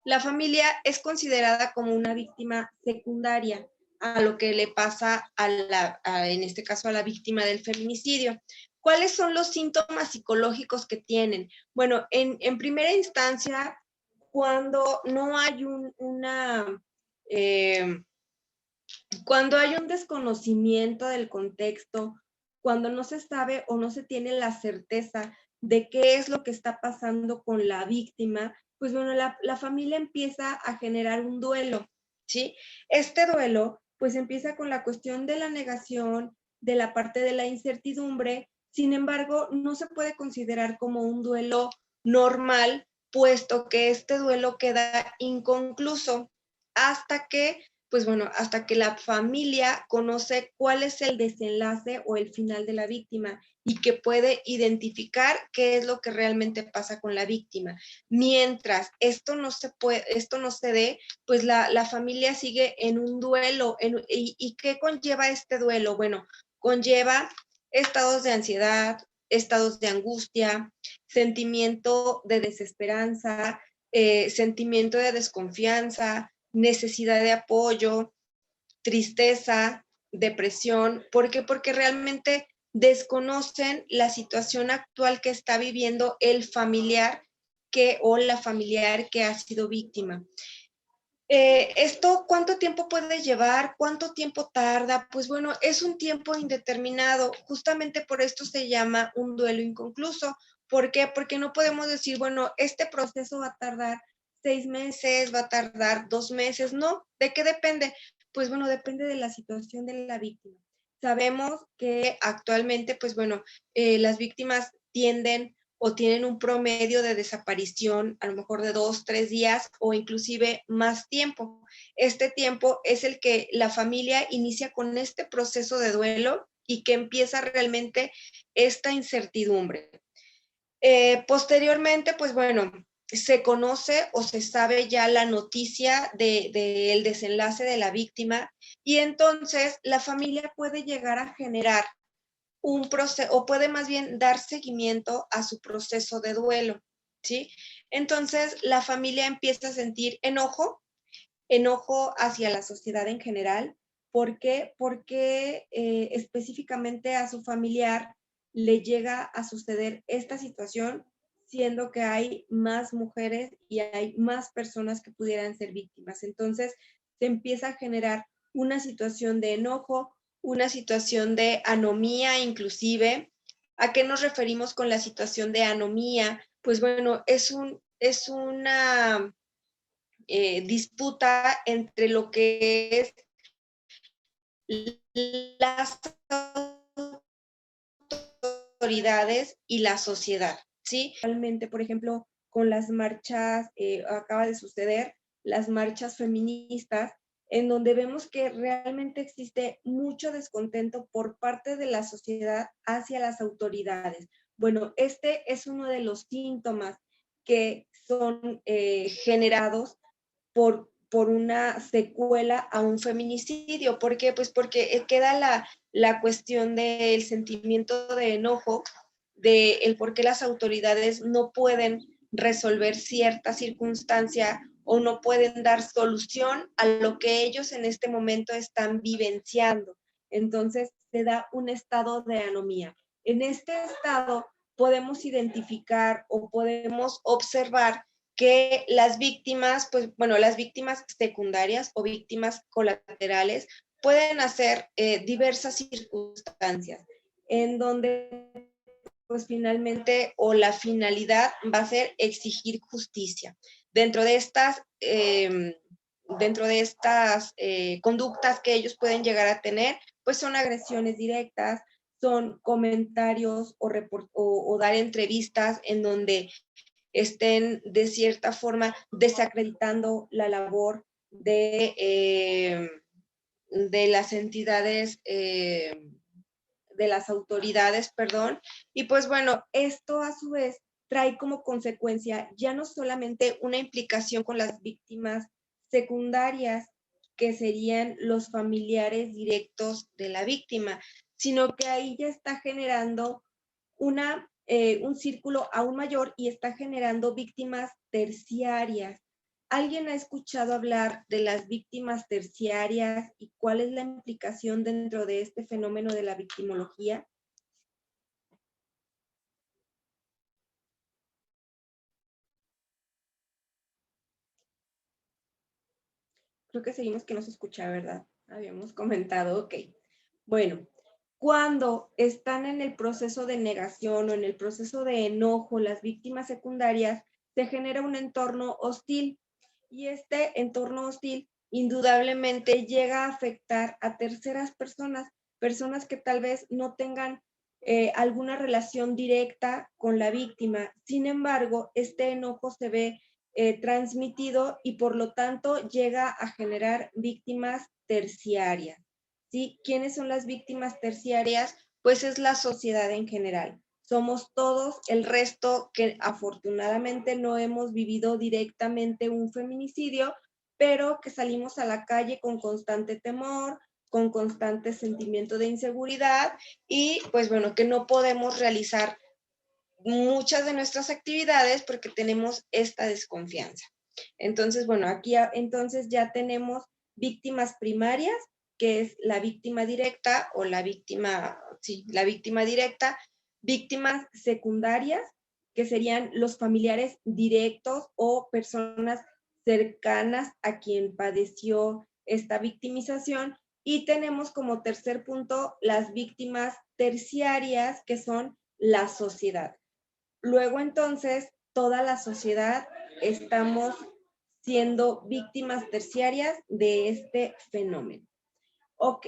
La familia es considerada como una víctima secundaria a lo que le pasa en este caso a la víctima del feminicidio. ¿Cuáles son los síntomas psicológicos que tienen? Bueno, en primera instancia, cuando no hay cuando hay un desconocimiento del contexto, cuando no se sabe o no se tiene la certeza de qué es lo que está pasando con la víctima, pues bueno, la familia empieza a generar un duelo, ¿sí? Este duelo, pues empieza con la cuestión de la negación, de la parte de la incertidumbre. Sin embargo, no se puede considerar como un duelo normal, puesto que este duelo queda inconcluso hasta que pues bueno, hasta que la familia conoce cuál es el desenlace o el final de la víctima y que puede identificar qué es lo que realmente pasa con la víctima. Mientras esto no se dé, pues la familia sigue en un duelo. ¿Y qué conlleva este duelo? Bueno, conlleva estados de ansiedad, estados de angustia, sentimiento de desesperanza, sentimiento de desconfianza, necesidad de apoyo, tristeza, depresión. ¿Por qué? Porque realmente desconocen la situación actual que está viviendo el familiar o la familiar que ha sido víctima. ¿Esto cuánto tiempo puede llevar? ¿Cuánto tiempo tarda? Pues bueno, es un tiempo indeterminado. Justamente por esto se llama un duelo inconcluso. ¿Por qué? Porque no podemos decir, bueno, este proceso va a tardar 6 meses, va a tardar 2 meses. No, ¿de qué depende? Pues bueno, depende de la situación de la víctima. Sabemos que actualmente, pues bueno, las víctimas tienden o tienen un promedio de desaparición a lo mejor de 2, 3 días o inclusive más tiempo. Este tiempo es el que la familia inicia con este proceso de duelo y que empieza realmente esta incertidumbre. Posteriormente, pues bueno, se conoce o se sabe ya la noticia del desenlace de la víctima y entonces la familia puede llegar a generar un proceso, o puede más bien dar seguimiento a su proceso de duelo, ¿sí? Entonces, la familia empieza a sentir enojo hacia la sociedad en general. ¿Por qué? Porque específicamente a su familiar le llega a suceder esta situación, siendo que hay más mujeres y hay más personas que pudieran ser víctimas. Entonces, se empieza a generar una situación de enojo, una situación de anomía inclusive. ¿A qué nos referimos con la situación de anomía? Pues bueno, es una disputa entre lo que es las autoridades y la sociedad, ¿sí? Realmente, por ejemplo, con las marchas, acaba de suceder, las marchas feministas, en donde vemos que realmente existe mucho descontento por parte de la sociedad hacia las autoridades. Bueno, este es uno de los síntomas que son generados por una secuela a un feminicidio. ¿Por qué? Pues porque queda la cuestión del sentimiento de enojo, de el por qué las autoridades no pueden resolver cierta circunstancia o no pueden dar solución a lo que ellos en este momento están vivenciando. Entonces se da un estado de anomía. En este estado podemos identificar o podemos observar que las víctimas, pues bueno, las víctimas secundarias o víctimas colaterales pueden hacer diversas circunstancias en donde pues finalmente o la finalidad va a ser exigir justicia. Dentro de estas conductas que ellos pueden llegar a tener, pues son agresiones directas, son comentarios o dar entrevistas en donde estén de cierta forma desacreditando la labor de las entidades, de las autoridades, perdón. Y pues bueno, esto a su vez trae como consecuencia ya no solamente una implicación con las víctimas secundarias, que serían los familiares directos de la víctima, sino que ahí ya está generando un círculo aún mayor y está generando víctimas terciarias. ¿Alguien ha escuchado hablar de las víctimas terciarias y cuál es la implicación dentro de este fenómeno de la victimología? Creo que seguimos que no se escucha, ¿verdad? Habíamos comentado, ok. Bueno, cuando están en el proceso de negación o en el proceso de enojo, las víctimas secundarias, se genera un entorno hostil y este entorno hostil indudablemente llega a afectar a terceras personas, personas que tal vez no tengan alguna relación directa con la víctima. Sin embargo, este enojo se ve transmitido y por lo tanto llega a generar víctimas terciarias. ¿Sí? ¿Quiénes son las víctimas terciarias? Pues es la sociedad en general. Somos todos el resto que afortunadamente no hemos vivido directamente un feminicidio, pero que salimos a la calle con constante temor, con constante sentimiento de inseguridad y pues bueno, que no podemos realizar muchas de nuestras actividades porque tenemos esta desconfianza. Entonces, bueno, aquí entonces ya tenemos víctimas primarias, que es la víctima directa o la víctima directa, víctimas secundarias, que serían los familiares directos o personas cercanas a quien padeció esta victimización. Y tenemos como tercer punto las víctimas terciarias, que son la sociedad. Luego entonces, toda la sociedad estamos siendo víctimas terciarias de este fenómeno. Ok,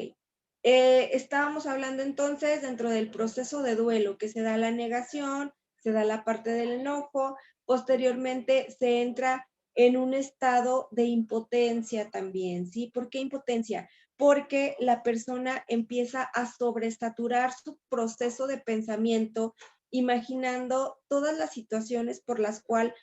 estábamos hablando entonces dentro del proceso de duelo, que se da la negación, se da la parte del enojo, posteriormente se entra en un estado de impotencia también, ¿sí? ¿Por qué impotencia? Porque la persona empieza a sobresaturar su proceso de pensamiento, imaginando todas las situaciones por las cuales,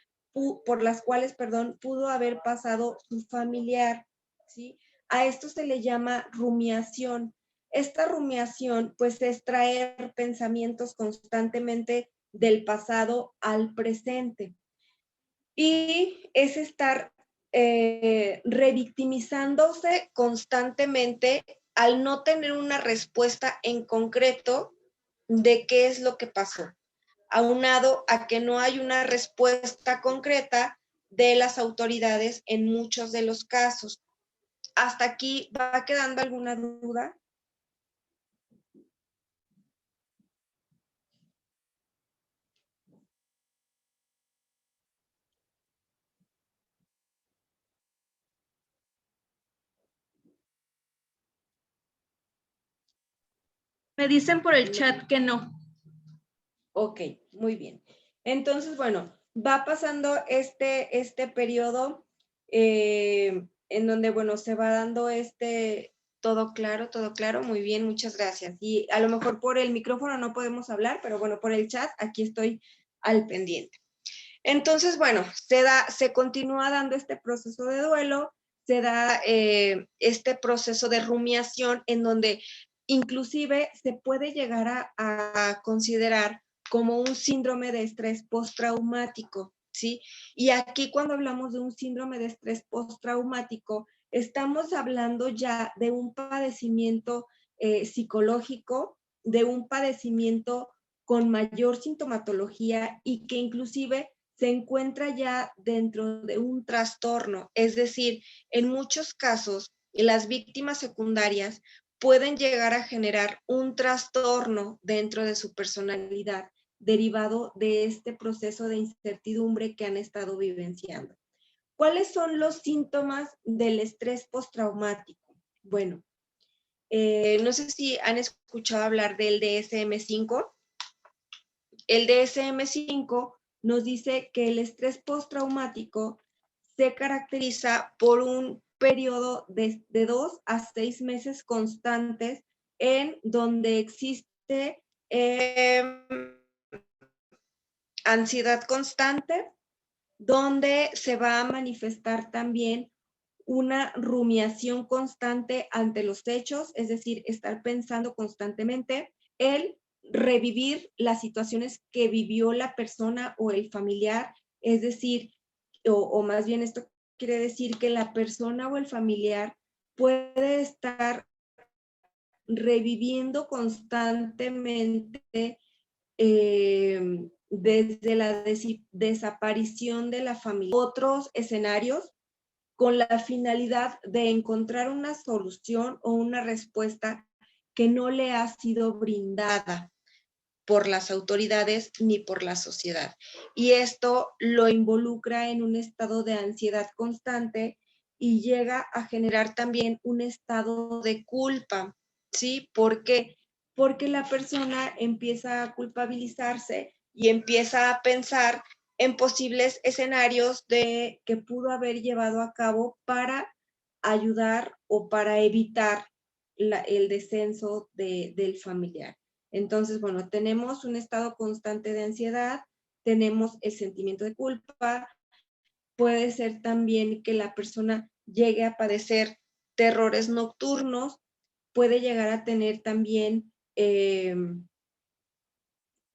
pudo haber pasado su familiar, ¿sí? A esto se le llama rumiación. Esta rumiación, pues, es traer pensamientos constantemente del pasado al presente. y es estar revictimizándose constantemente al no tener una respuesta en concreto de qué es lo que pasó, aunado a que no hay una respuesta concreta de las autoridades en muchos de los casos. ¿Hasta aquí va quedando alguna duda? Me dicen por el chat que no. Ok, muy bien. Entonces, bueno, va pasando este periodo en donde, bueno, se va dando todo claro, muy bien, muchas gracias. Y a lo mejor por el micrófono no podemos hablar, pero bueno, por el chat aquí estoy al pendiente. Entonces, bueno, se continúa dando este proceso de duelo, se da este proceso de rumiación en donde inclusive se puede llegar a considerar como un síndrome de estrés postraumático, ¿sí? Y aquí cuando hablamos de un síndrome de estrés postraumático, estamos hablando ya de un padecimiento psicológico, de un padecimiento con mayor sintomatología y que inclusive se encuentra ya dentro de un trastorno. Es decir, en muchos casos, las víctimas secundarias pueden llegar a generar un trastorno dentro de su personalidad derivado de este proceso de incertidumbre que han estado vivenciando. ¿Cuáles son los síntomas del estrés postraumático? Bueno, no sé si han escuchado hablar del DSM-5. El DSM-5 nos dice que el estrés postraumático se caracteriza por un periodo de 2 a 6 meses constantes en donde existe ansiedad constante, donde se va a manifestar también una rumiación constante ante los hechos, es decir, estar pensando constantemente, el revivir las situaciones que vivió la persona o el familiar, es decir, o más bien esto quiere decir que la persona o el familiar puede estar reviviendo constantemente desde la desaparición de la familia. Otros escenarios con la finalidad de encontrar una solución o una respuesta que no le ha sido brindada por las autoridades ni por la sociedad. Y esto lo involucra en un estado de ansiedad constante y llega a generar también un estado de culpa, ¿sí? ¿Por qué? Porque la persona empieza a culpabilizarse y empieza a pensar en posibles escenarios de que pudo haber llevado a cabo para ayudar o para evitar el descenso del familiar. Entonces, bueno, tenemos un estado constante de ansiedad, tenemos el sentimiento de culpa, puede ser también que la persona llegue a padecer terrores nocturnos, puede llegar a tener también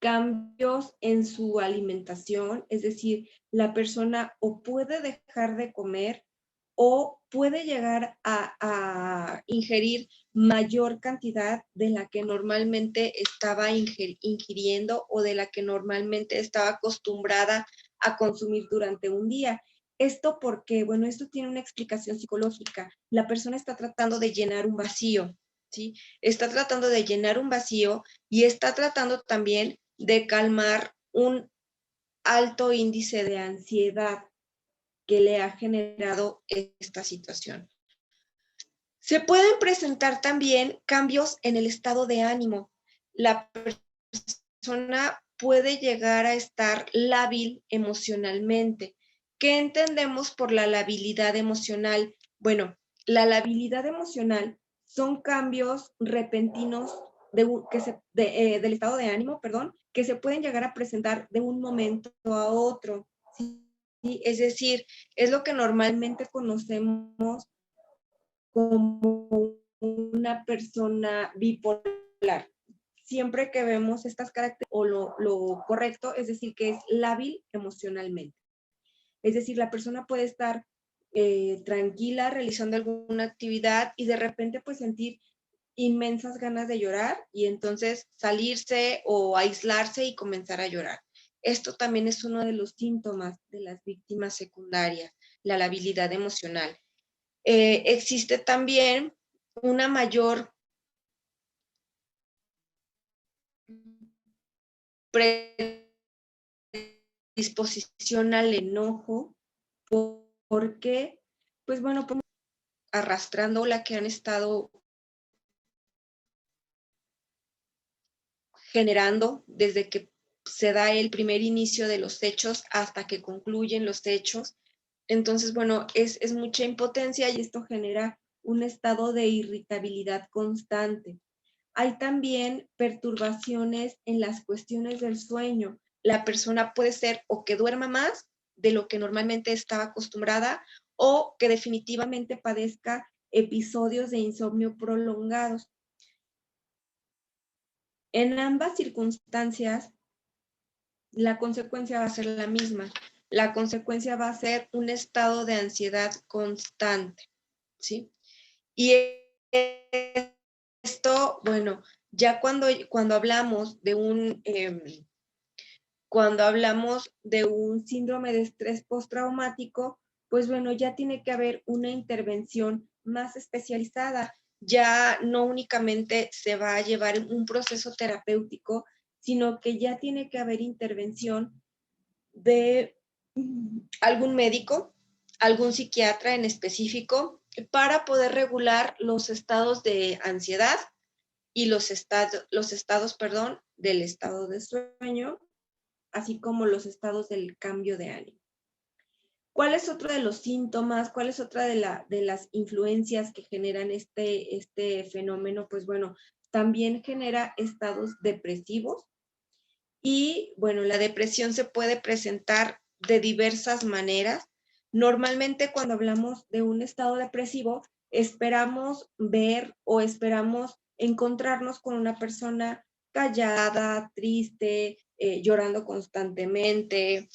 cambios en su alimentación, es decir, la persona o puede dejar de comer o puede llegar a ingerir mayor cantidad de la que normalmente estaba ingiriendo o de la que normalmente estaba acostumbrada a consumir durante un día. Esto porque, bueno, esto tiene una explicación psicológica. La persona está tratando de llenar un vacío, ¿sí? Está tratando de llenar un vacío y está tratando también de calmar un alto índice de ansiedad que le ha generado esta situación. Se pueden presentar también cambios en el estado de ánimo. La persona puede llegar a estar lábil emocionalmente. ¿Qué entendemos por la labilidad emocional? Bueno, la labilidad emocional son cambios repentinos del estado de ánimo, que se pueden llegar a presentar de un momento a otro. ¿Sí? Es decir, es lo que normalmente conocemos como una persona bipolar. Siempre que vemos estas características o lo correcto, es decir, que es lábil emocionalmente. Es decir, la persona puede estar tranquila realizando alguna actividad y de repente pues sentir inmensas ganas de llorar y entonces salirse o aislarse y comenzar a llorar. Esto también es uno de los síntomas de las víctimas secundarias, la labilidad emocional. Existe también una mayor predisposición al enojo, porque, pues bueno, arrastrando la que han estado generando desde que se da el primer inicio de los hechos hasta que concluyen los hechos. Entonces, bueno, es mucha impotencia y esto genera un estado de irritabilidad constante. Hay también perturbaciones en las cuestiones del sueño. La persona puede ser o que duerma más de lo que normalmente estaba acostumbrada o que definitivamente padezca episodios de insomnio prolongados. En ambas circunstancias, la consecuencia va a ser la misma. La consecuencia va a ser un estado de ansiedad constante, ¿sí? Y esto, bueno, ya cuando hablamos de un síndrome de estrés postraumático, pues bueno, ya tiene que haber una intervención más especializada. Ya no únicamente se va a llevar un proceso terapéutico, sino que ya tiene que haber intervención de algún médico, algún psiquiatra en específico, para poder regular los estados de ansiedad y los estados, del estado de sueño, así como los estados del cambio de ánimo. ¿Cuál es otro de los síntomas? ¿Cuál es otra de las influencias que generan este fenómeno? Pues bueno, también genera estados depresivos y bueno, la depresión se puede presentar de diversas maneras. Normalmente cuando hablamos de un estado depresivo, esperamos ver o esperamos encontrarnos con una persona callada, triste, llorando constantemente,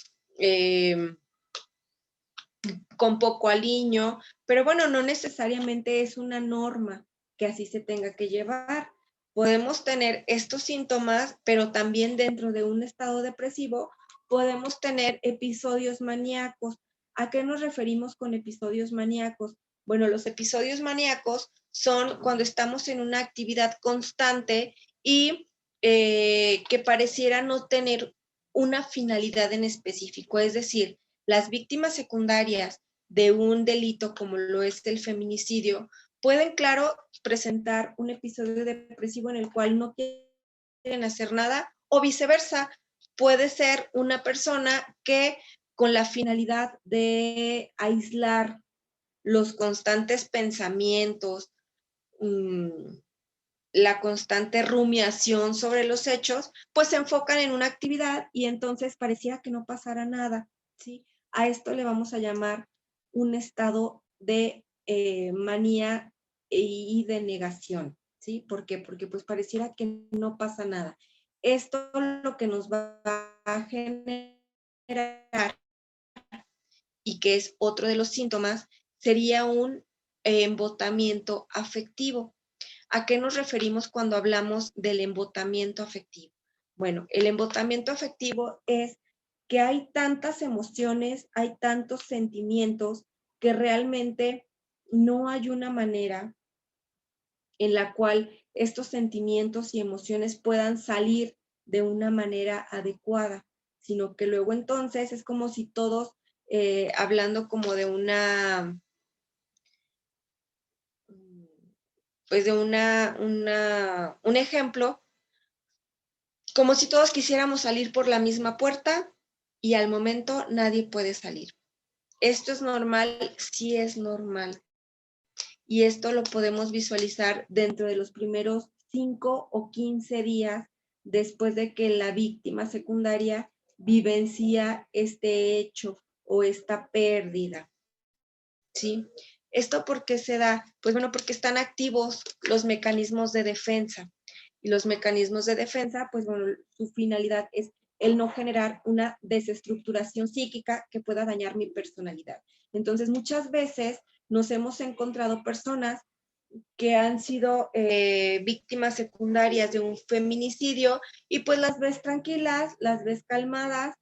con poco aliño, pero bueno, no necesariamente es una norma que así se tenga que llevar. Podemos tener estos síntomas, pero también dentro de un estado depresivo podemos tener episodios maníacos. ¿A qué nos referimos con episodios maníacos? Bueno, los episodios maníacos son cuando estamos en una actividad constante y que pareciera no tener una finalidad en específico, es decir, las víctimas secundarias de un delito como lo es el feminicidio pueden, claro, presentar un episodio depresivo en el cual no quieren hacer nada o viceversa. Puede ser una persona que con la finalidad de aislar los constantes pensamientos, la constante rumiación sobre los hechos, pues se enfocan en una actividad y entonces pareciera que no pasara nada, ¿sí? A esto le vamos a llamar un estado de manía y de negación, ¿sí? ¿Por qué? Porque pues pareciera que no pasa nada. Esto lo que nos va a generar, y que es otro de los síntomas, sería un embotamiento afectivo. ¿A qué nos referimos cuando hablamos del embotamiento afectivo? Bueno, el embotamiento afectivo es que hay tantas emociones, hay tantos sentimientos que realmente no hay una manera en la cual estos sentimientos y emociones puedan salir de una manera adecuada, sino que luego entonces es como si todos, hablando como de un ejemplo, como si todos quisiéramos salir por la misma puerta y al momento nadie puede salir. ¿Esto es normal? Sí es normal. Y esto lo podemos visualizar dentro de los primeros 5 o 15 días después de que la víctima secundaria vivencia este hecho o esta pérdida, ¿sí? ¿Esto por qué se da? Pues bueno, porque están activos los mecanismos de defensa. Y los mecanismos de defensa, pues bueno, su finalidad es el no generar una desestructuración psíquica que pueda dañar mi personalidad. Entonces, muchas veces nos hemos encontrado personas que han sido víctimas secundarias de un feminicidio y pues las ves tranquilas, las ves calmadas,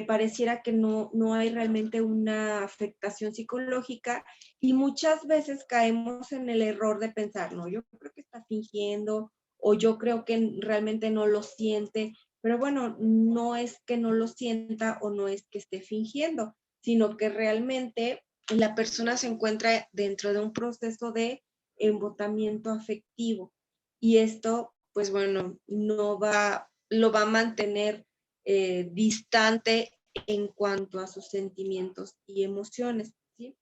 pareciera que no hay realmente una afectación psicológica y muchas veces caemos en el error de pensar, no, yo creo que está fingiendo o yo creo que realmente no lo siente, pero bueno, no es que no lo sienta o no es que esté fingiendo, sino que realmente la persona se encuentra dentro de un proceso de embotamiento afectivo y esto, pues bueno, lo va a mantener distante en cuanto a sus sentimientos y emociones, ¿sí?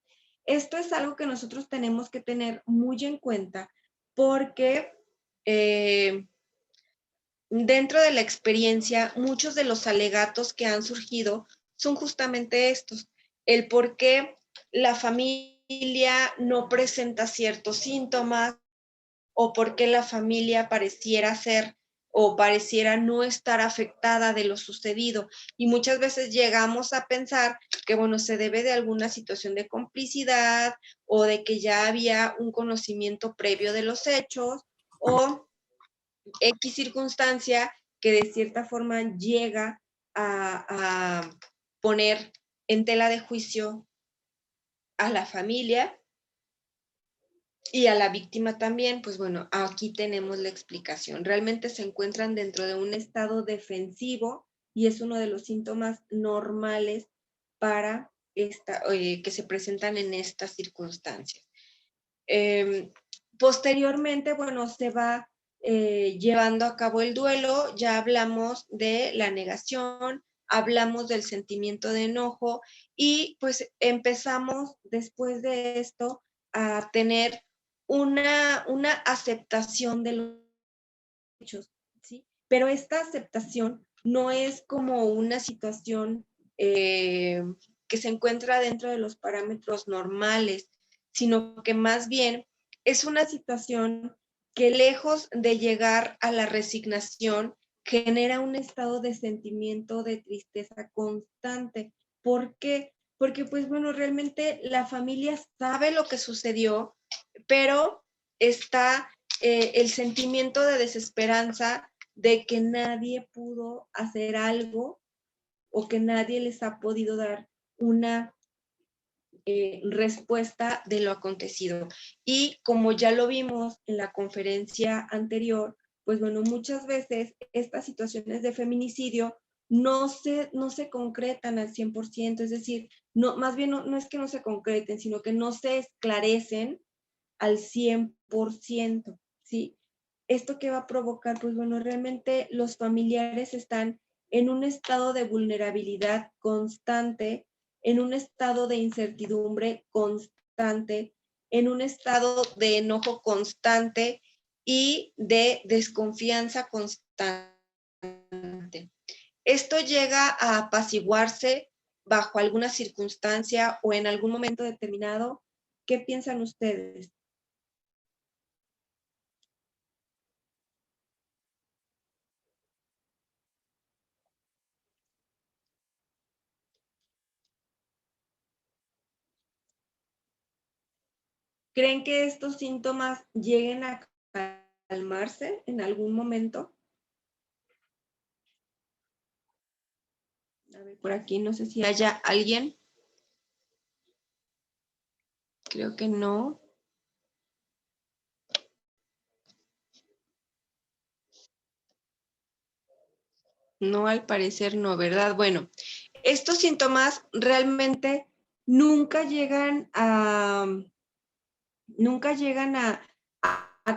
Esto es algo que nosotros tenemos que tener muy en cuenta porque dentro de la experiencia, muchos de los alegatos que han surgido son justamente estos, el por qué la familia no presenta ciertos síntomas o por qué la familia pareciera ser o pareciera no estar afectada de lo sucedido. Y muchas veces llegamos a pensar que, bueno, se debe de alguna situación de complicidad o de que ya había un conocimiento previo de los hechos o X circunstancia que de cierta forma llega a poner en tela de juicio a la familia y a la víctima también. Pues bueno, aquí tenemos la explicación. Realmente se encuentran dentro de un estado defensivo y es uno de los síntomas normales para que se presentan en estas circunstancias. Posteriormente, bueno, se va llevando a cabo el duelo, ya hablamos de la negación, hablamos del sentimiento de enojo y pues empezamos después de esto a tener una aceptación de los hechos, ¿sí? Pero esta aceptación no es como una situación que se encuentra dentro de los parámetros normales, sino que más bien es una situación que lejos de llegar a la resignación, genera un estado de sentimiento de tristeza constante. ¿Por qué? Porque pues bueno, realmente la familia sabe lo que sucedió, pero está el sentimiento de desesperanza de que nadie pudo hacer algo o que nadie les ha podido dar una respuesta de lo acontecido. Y como ya lo vimos en la conferencia anterior, pues bueno, muchas veces estas situaciones de feminicidio no se concretan al 100%, es decir, no, más bien no es que no se concreten, sino que no se esclarecen al 100%, ¿sí? ¿Esto qué va a provocar? Pues bueno, realmente los familiares están en un estado de vulnerabilidad constante, en un estado de incertidumbre constante, en un estado de enojo constante y de desconfianza constante. Esto llega a apaciguarse bajo alguna circunstancia o en algún momento determinado. ¿Qué piensan ustedes? ¿Creen que estos síntomas lleguen a calmarse en algún momento? A ver, por aquí no sé si haya alguien. Creo que no. No, al parecer no, ¿verdad? Bueno, estos síntomas realmente nunca llegan a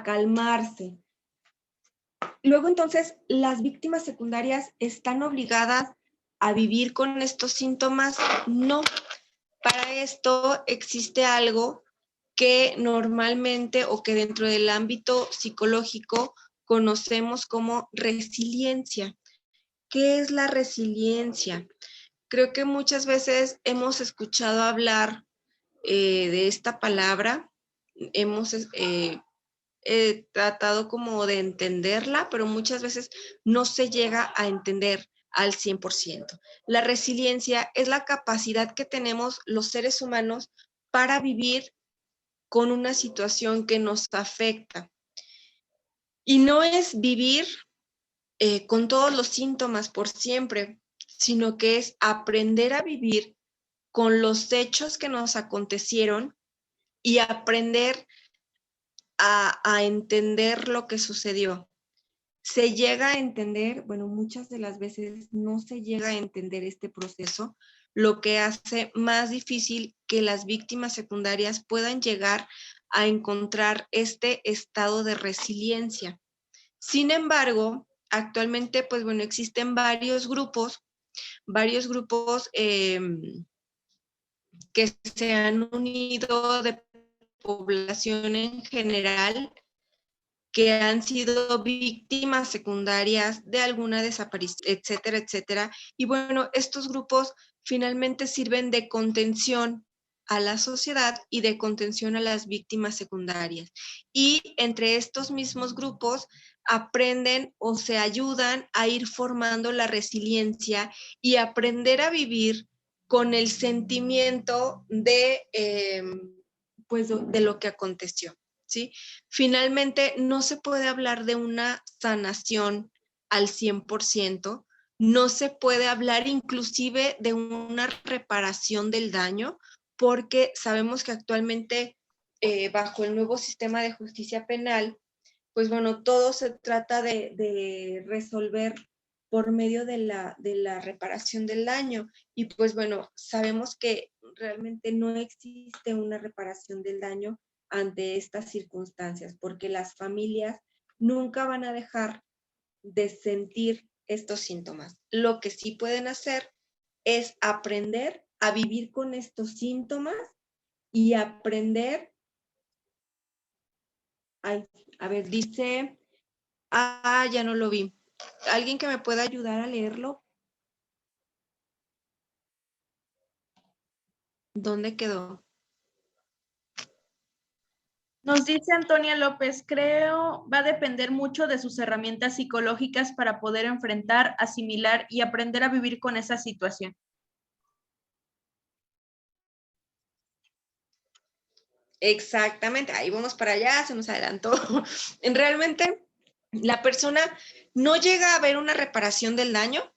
calmarse. Luego entonces las víctimas secundarias están obligadas a vivir con estos síntomas. No, para esto existe algo que normalmente o que dentro del ámbito psicológico conocemos como resiliencia. ¿Qué es la resiliencia? Creo que muchas veces hemos escuchado hablar de esta palabra, hemos tratado como de entenderla, pero muchas veces no se llega a entender. al 100%. La resiliencia es la capacidad que tenemos los seres humanos para vivir con una situación que nos afecta. Y no es vivir con todos los síntomas por siempre, sino que es aprender a vivir con los hechos que nos acontecieron y aprender a entender lo que sucedió. Se llega a entender, bueno, muchas de las veces no se llega a entender este proceso, lo que hace más difícil que las víctimas secundarias puedan llegar a encontrar este estado de resiliencia. Sin embargo, actualmente, pues bueno, existen varios grupos que se han unido de población en general que han sido víctimas secundarias de alguna desaparición, etcétera, etcétera. Y bueno, estos grupos finalmente sirven de contención a la sociedad y de contención a las víctimas secundarias. Y entre estos mismos grupos aprenden o se ayudan a ir formando la resiliencia y aprender a vivir con el sentimiento pues de lo que aconteció. ¿Sí? Finalmente, no se puede hablar de una sanación al 100%, no se puede hablar inclusive de una reparación del daño, porque sabemos que actualmente, bajo el nuevo sistema de justicia penal, pues bueno, todo se trata de resolver por medio de la reparación del daño. Y pues bueno, sabemos que realmente no existe una reparación del daño ante estas circunstancias, porque las familias nunca van a dejar de sentir estos síntomas. Lo que sí pueden hacer es aprender a vivir con estos síntomas y aprender, a ver, dice, ya no lo vi. ¿Alguien que me pueda ayudar a leerlo? ¿Dónde quedó? Nos dice Antonia López, creo va a depender mucho de sus herramientas psicológicas para poder enfrentar, asimilar y aprender a vivir con esa situación. Exactamente, ahí vamos para allá, se nos adelantó. Realmente, la persona no llega a ver una reparación del daño,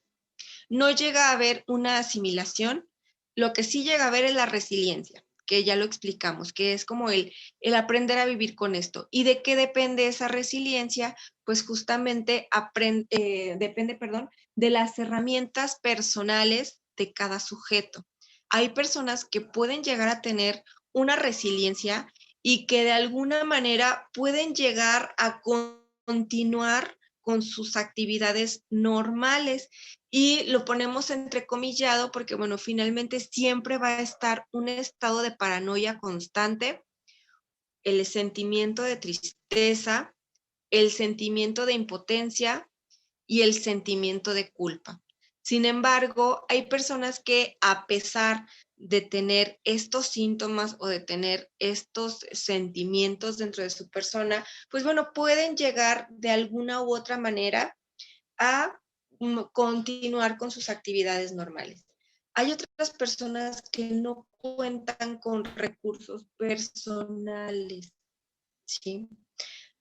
no llega a ver una asimilación, lo que sí llega a ver es la resiliencia, que ya lo explicamos, que es como el aprender a vivir con esto. ¿Y de qué depende esa resiliencia? Pues justamente depende, de las herramientas personales de cada sujeto. Hay personas que pueden llegar a tener una resiliencia y que de alguna manera pueden llegar a continuar con sus actividades normales. Y lo ponemos entrecomillado porque, bueno, finalmente siempre va a estar un estado de paranoia constante, el sentimiento de tristeza, el sentimiento de impotencia y el sentimiento de culpa. Sin embargo, hay personas que a pesar de tener estos síntomas o de tener estos sentimientos dentro de su persona, pues bueno, pueden llegar de alguna u otra manera a continuar con sus actividades normales. Hay otras personas que no cuentan con recursos personales, ¿sí?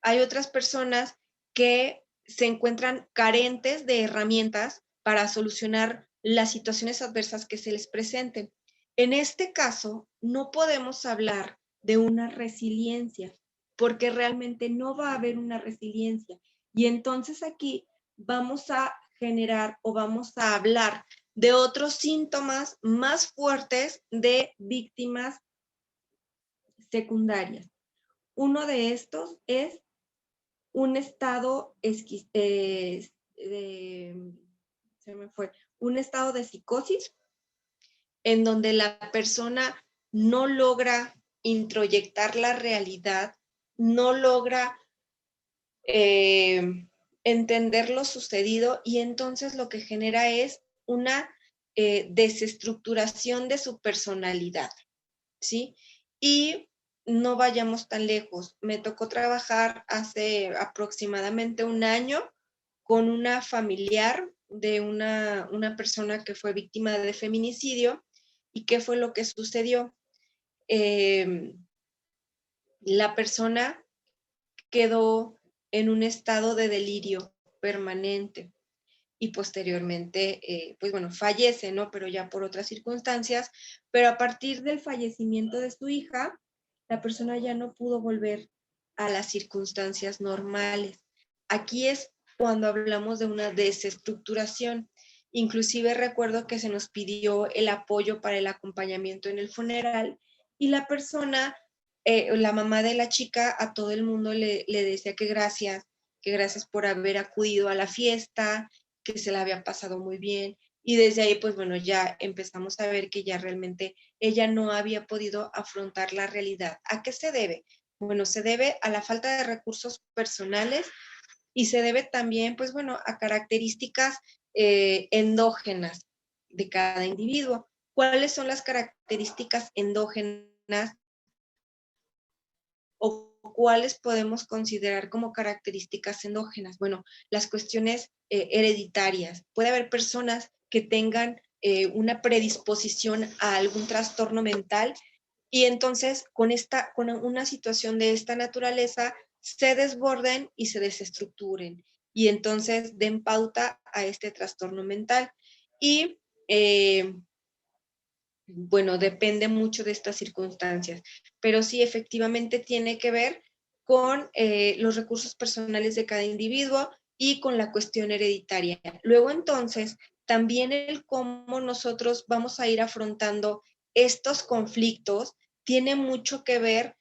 Hay otras personas que se encuentran carentes de herramientas para solucionar las situaciones adversas que se les presenten. En este caso, no podemos hablar de una resiliencia, porque realmente no va a haber una resiliencia. Y entonces aquí vamos a generar o vamos a hablar de otros síntomas más fuertes de víctimas secundarias. Uno de estos es un estado un estado de psicosis en donde la persona no logra introyectar la realidad, no logra entender lo sucedido y entonces lo que genera es una desestructuración de su personalidad, ¿sí? Y no vayamos tan lejos. Me tocó trabajar hace aproximadamente un año con una familiar de una persona que fue víctima de feminicidio. ¿Y qué fue lo que sucedió? La persona quedó en un estado de delirio permanente y posteriormente, pues bueno, fallece, ¿no? Pero ya por otras circunstancias. Pero a partir del fallecimiento de su hija, la persona ya no pudo volver a las circunstancias normales. Aquí es cuando hablamos de una desestructuración. Inclusive recuerdo que se nos pidió el apoyo para el acompañamiento en el funeral y la persona, la mamá de la chica, a todo el mundo le decía que gracias por haber acudido a la fiesta, que se la había pasado muy bien. Y desde ahí, pues bueno, ya empezamos a ver que ya realmente ella no había podido afrontar la realidad. ¿A qué se debe? Bueno, se debe a la falta de recursos personales y se debe también, pues bueno, a características endógenas de cada individuo. ¿Cuáles son las características endógenas o cuáles podemos considerar como características endógenas? Bueno, las cuestiones hereditarias. Puede haber personas que tengan una predisposición a algún trastorno mental y entonces con una situación de esta naturaleza se desborden y se desestructuren y entonces den pauta a este trastorno mental. Y bueno, depende mucho de estas circunstancias, pero sí efectivamente tiene que ver con los recursos personales de cada individuo y con la cuestión hereditaria. Luego entonces, también el cómo nosotros vamos a ir afrontando estos conflictos tiene mucho que ver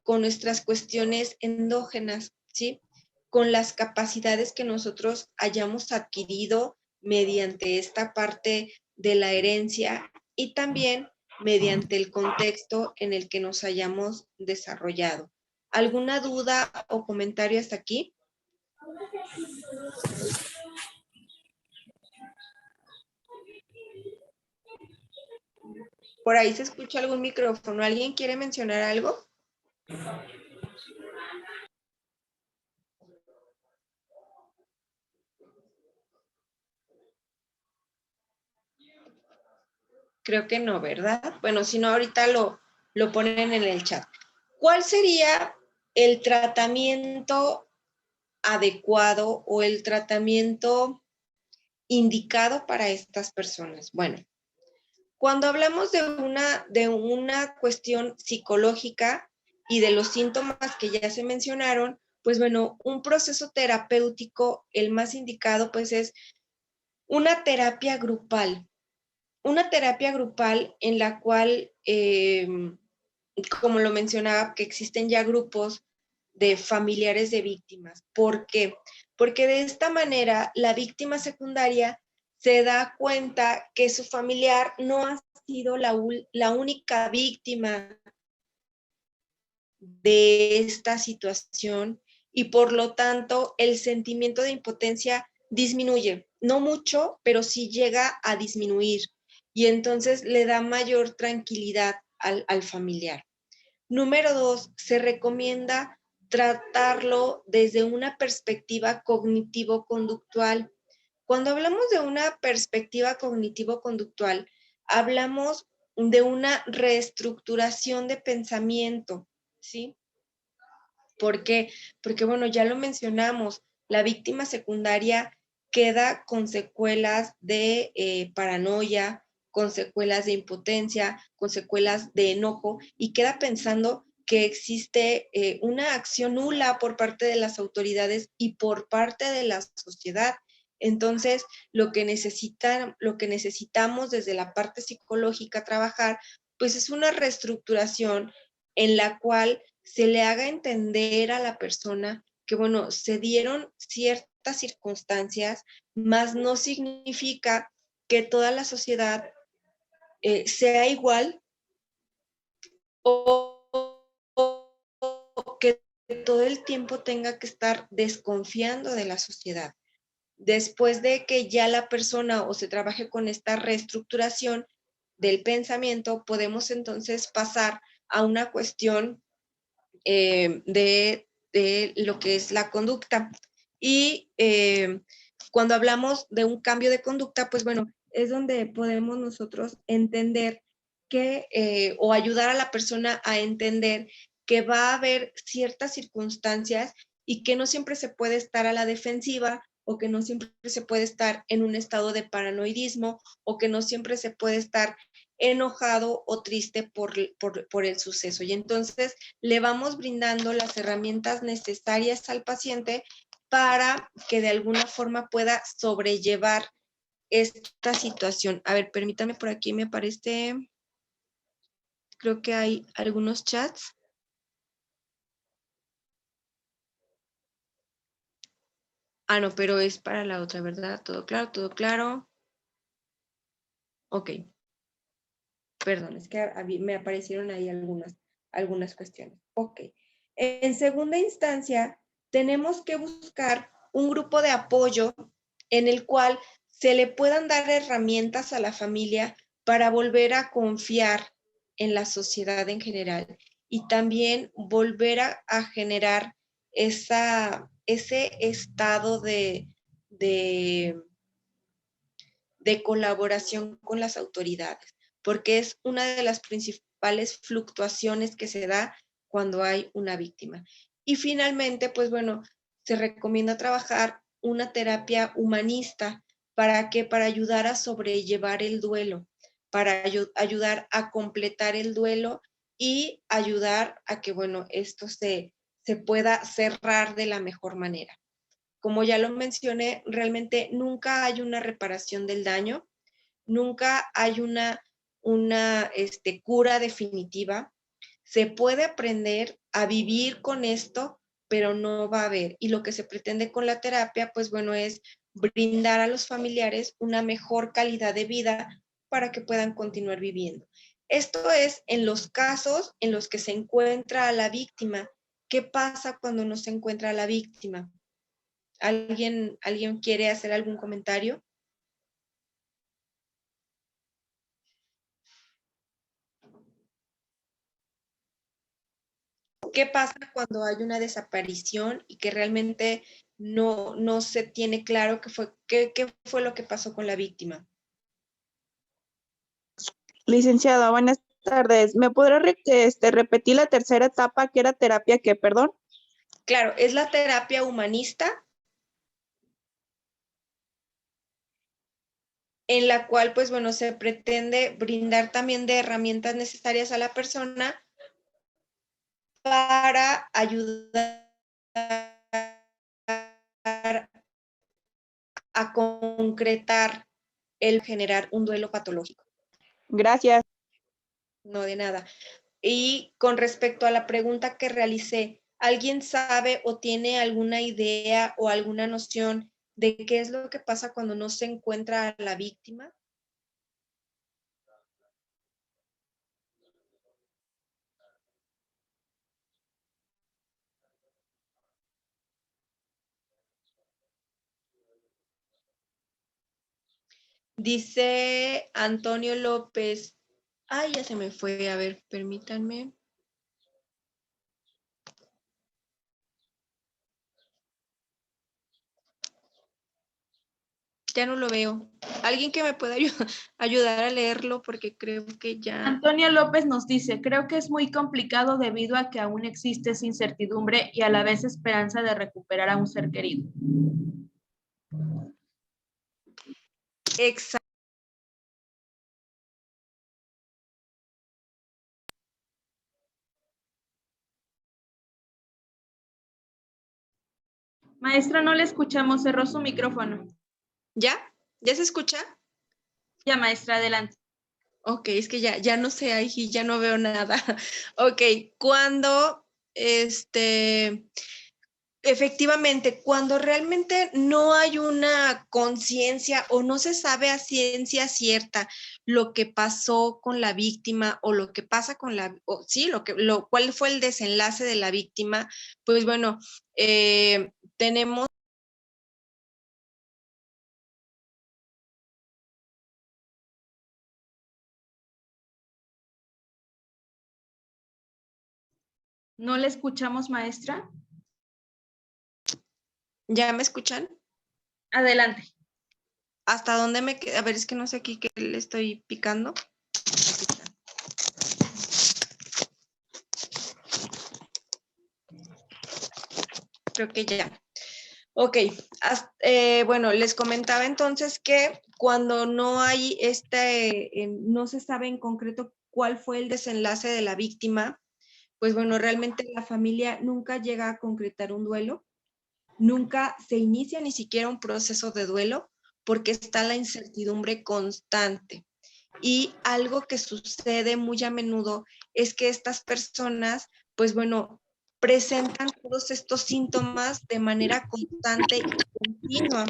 con nuestras cuestiones endógenas, ¿sí? Con las capacidades que nosotros hayamos adquirido mediante esta parte de la herencia y también mediante el contexto en el que nos hayamos desarrollado. ¿Alguna duda o comentario hasta aquí? Por ahí se escucha algún micrófono. ¿Alguien quiere mencionar algo? Creo que no, ¿verdad? Bueno, si no, ahorita lo ponen en el chat. ¿Cuál sería el tratamiento adecuado o el tratamiento indicado para estas personas? Bueno, cuando hablamos de una cuestión psicológica y de los síntomas que ya se mencionaron, pues bueno, un proceso terapéutico, el más indicado, pues es una terapia grupal. Una terapia grupal en la cual, como lo mencionaba, que existen ya grupos de familiares de víctimas. ¿Por qué? Porque de esta manera la víctima secundaria se da cuenta que su familiar no ha sido la única víctima de esta situación y por lo tanto el sentimiento de impotencia disminuye, no mucho, pero sí llega a disminuir y entonces le da mayor tranquilidad al familiar. Número 2, se recomienda tratarlo desde una perspectiva cognitivo-conductual. Cuando hablamos de una perspectiva cognitivo-conductual, hablamos de una reestructuración de pensamiento, ¿sí? ¿Por qué? Porque, bueno, ya lo mencionamos, la víctima secundaria queda con secuelas de paranoia, con secuelas de impotencia, con secuelas de enojo y queda pensando que existe una acción nula por parte de las autoridades y por parte de la sociedad. Entonces, lo que necesitamos desde la parte psicológica trabajar, pues es una reestructuración en la cual se le haga entender a la persona que, bueno, se dieron ciertas circunstancias, mas no significa que toda la sociedad sea igual o que todo el tiempo tenga que estar desconfiando de la sociedad. Después de que ya la persona o se trabaje con esta reestructuración del pensamiento, podemos entonces pasar a una cuestión de lo que es la conducta. Y cuando hablamos de un cambio de conducta, pues bueno, es donde podemos nosotros entender que, o ayudar a la persona a entender que va a haber ciertas circunstancias y que no siempre se puede estar a la defensiva, o que no siempre se puede estar en un estado de paranoidismo, o que no siempre se puede estar enojado o triste por el suceso. Y entonces le vamos brindando las herramientas necesarias al paciente para que de alguna forma pueda sobrellevar esta situación. A ver, permítame, por aquí me aparece, creo que hay algunos chats. Ah, no, pero es para la otra, ¿verdad? Todo claro, todo claro. Ok. Perdón, es que me aparecieron ahí algunas cuestiones. Ok. En segunda instancia, tenemos que buscar un grupo de apoyo en el cual se le puedan dar herramientas a la familia para volver a confiar en la sociedad en general y también volver a generar ese estado de colaboración con las autoridades, porque es una de las principales fluctuaciones que se da cuando hay una víctima. Y finalmente, pues bueno, se recomienda trabajar una terapia humanista. ¿Para qué? Para ayudar a sobrellevar el duelo, para ayudar a completar el duelo y ayudar a que, bueno, esto se pueda cerrar de la mejor manera. Como ya lo mencioné, realmente nunca hay una reparación del daño, nunca hay una cura definitiva. Se puede aprender a vivir con esto, pero no va a haber. Y lo que se pretende con la terapia, pues bueno, es brindar a los familiares una mejor calidad de vida para que puedan continuar viviendo. Esto es en los casos en los que se encuentra a la víctima. ¿Qué pasa cuando no se encuentra a la víctima? ¿Alguien quiere hacer algún comentario? ¿Qué pasa cuando hay una desaparición y que realmente no se tiene claro qué fue lo que pasó con la víctima? Licenciada, buenas tardes. ¿Me podrá repetir la tercera etapa, que era terapia qué, perdón? Claro, es la terapia humanista, en la cual, pues bueno, se pretende brindar también de herramientas necesarias a la persona para ayudar a concretar el generar un duelo patológico. Gracias. No, de nada. Y con respecto a la pregunta que realicé, ¿alguien sabe o tiene alguna idea o alguna noción de qué es lo que pasa cuando no se encuentra a la víctima? Dice Antonio López. Ay, ya se me fue. A ver, permítanme. Ya no lo veo. ¿Alguien que me pueda ayudar a leerlo? Porque creo que ya... Antonio López nos dice, creo que es muy complicado debido a que aún existe esa incertidumbre y a la vez esperanza de recuperar a un ser querido. Exacto. Maestra, no le escuchamos, cerró su micrófono. ¿Ya? ¿Ya se escucha? Ya, maestra, adelante. Ok, es que ya no sé, ahí ya no veo nada. Ok, cuando efectivamente, cuando realmente no hay una conciencia o no se sabe a ciencia cierta lo que pasó con la víctima o lo que pasa con cuál fue el desenlace de la víctima, pues bueno, tenemos ¿No le escuchamos, maestra? ¿Ya me escuchan? Adelante. ¿Hasta dónde me queda? A ver, es que no sé aquí qué le estoy picando. Aquí está. Creo que ya. Ok, bueno, les comentaba entonces que cuando no hay no se sabe en concreto cuál fue el desenlace de la víctima, pues bueno, realmente la familia nunca llega a concretar un duelo, nunca se inicia ni siquiera un proceso de duelo, porque está la incertidumbre constante. Y algo que sucede muy a menudo es que estas personas, pues bueno, presentan todos estos síntomas de manera constante y continua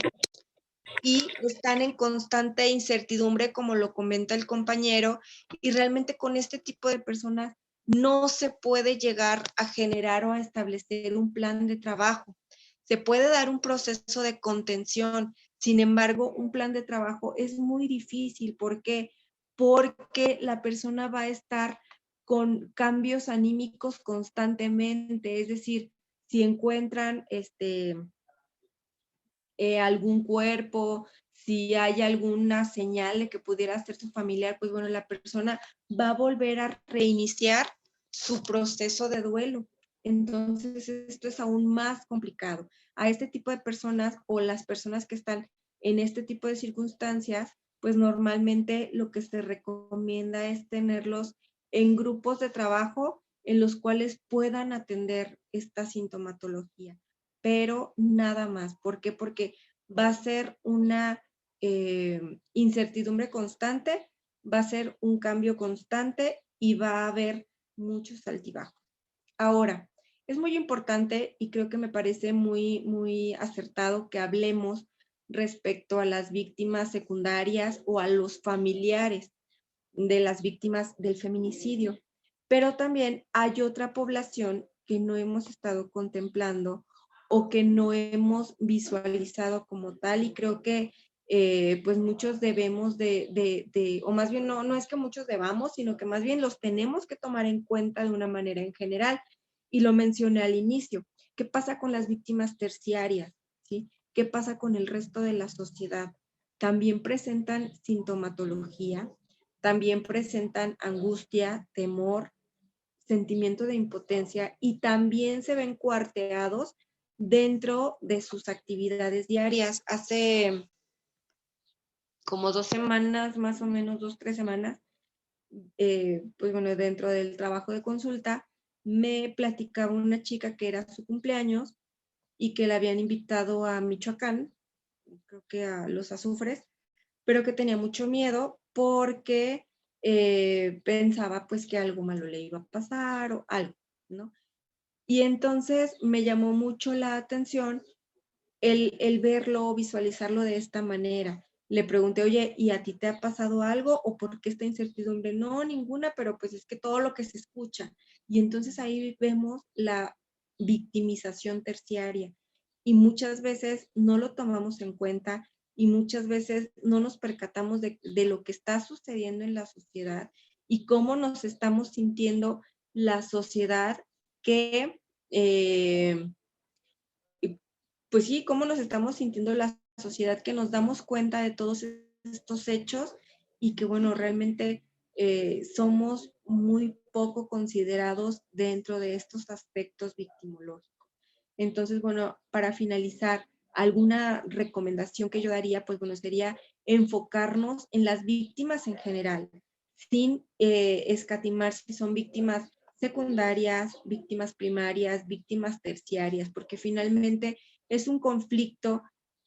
y están en constante incertidumbre, como lo comenta el compañero, y realmente con este tipo de personas no se puede llegar a generar o a establecer un plan de trabajo. Se puede dar un proceso de contención, sin embargo, un plan de trabajo es muy difícil. ¿Por qué? Porque la persona va a estar con cambios anímicos constantemente, es decir, si encuentran algún cuerpo, si hay alguna señal de que pudiera ser su familiar, pues bueno, la persona va a volver a reiniciar su proceso de duelo. Entonces, esto es aún más complicado. A este tipo de personas o las personas que están en este tipo de circunstancias, pues normalmente lo que se recomienda es tenerlos en grupos de trabajo en los cuales puedan atender esta sintomatología, pero nada más. ¿Por qué? Porque va a ser una incertidumbre constante, va a ser un cambio constante y va a haber muchos altibajos. Ahora, es muy importante y creo que me parece muy, muy acertado que hablemos respecto a las víctimas secundarias o a los familiares de las víctimas del feminicidio. Pero también hay otra población que no hemos estado contemplando o que no hemos visualizado como tal, y creo que pues muchos debemos o más bien no es que muchos debamos, sino que más bien los tenemos que tomar en cuenta de una manera en general. Y lo mencioné al inicio. ¿Qué pasa con las víctimas terciarias? ¿Sí? ¿Qué pasa con el resto de la sociedad? También presentan sintomatología, también presentan angustia, temor, sentimiento de impotencia, y también se ven cuarteados dentro de sus actividades diarias. Hace como 2 semanas, más o menos 2, 3 semanas, pues bueno, dentro del trabajo de consulta, me platicaba una chica que era su cumpleaños y que la habían invitado a Michoacán, creo que a Los Azufres, pero que tenía mucho miedo porque pensaba pues que algo malo le iba a pasar o algo, ¿no? Y entonces me llamó mucho la atención el verlo, visualizarlo de esta manera. Le pregunté, oye, ¿y a ti te ha pasado algo o por qué esta incertidumbre? No, ninguna, pero pues es que todo lo que se escucha. Y entonces ahí vemos la victimización terciaria y muchas veces no lo tomamos en cuenta y muchas veces no nos percatamos de lo que está sucediendo en la sociedad y cómo nos estamos sintiendo la sociedad que pues sí, cómo nos estamos sintiendo la sociedad, que nos damos cuenta de todos estos hechos y que, bueno, realmente somos muy poco considerados dentro de estos aspectos victimológicos. Entonces, bueno, para finalizar, alguna recomendación que yo daría, pues bueno, sería enfocarnos en las víctimas en general, sin escatimar si son víctimas secundarias, víctimas primarias, víctimas terciarias, porque finalmente es un conflicto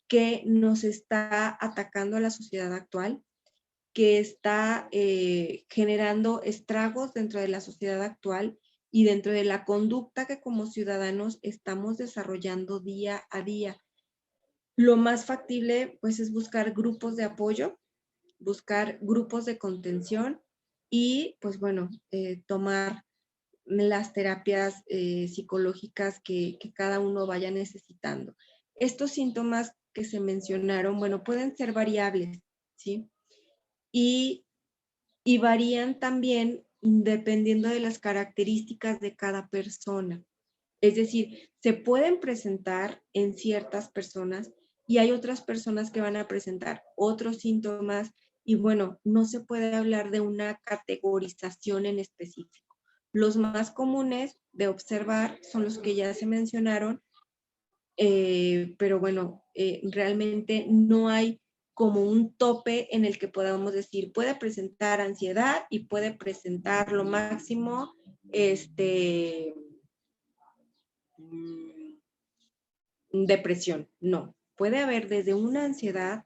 que nos está atacando a la sociedad actual, que está generando estragos dentro de la sociedad actual y dentro de la conducta que como ciudadanos estamos desarrollando día a día. Lo más factible, pues, es buscar grupos de apoyo, buscar grupos de contención y, pues, bueno, tomar las terapias psicológicas que cada uno vaya necesitando. Estos síntomas que se mencionaron, bueno, pueden ser variables, ¿sí? Y varían también dependiendo de las características de cada persona. Es decir, se pueden presentar en ciertas personas y hay otras personas que van a presentar otros síntomas y bueno, no se puede hablar de una categorización en específico. Los más comunes de observar son los que ya se mencionaron, pero bueno, realmente no hay como un tope en el que podamos decir, puede presentar ansiedad y puede presentar lo máximo, depresión. No, puede haber desde una ansiedad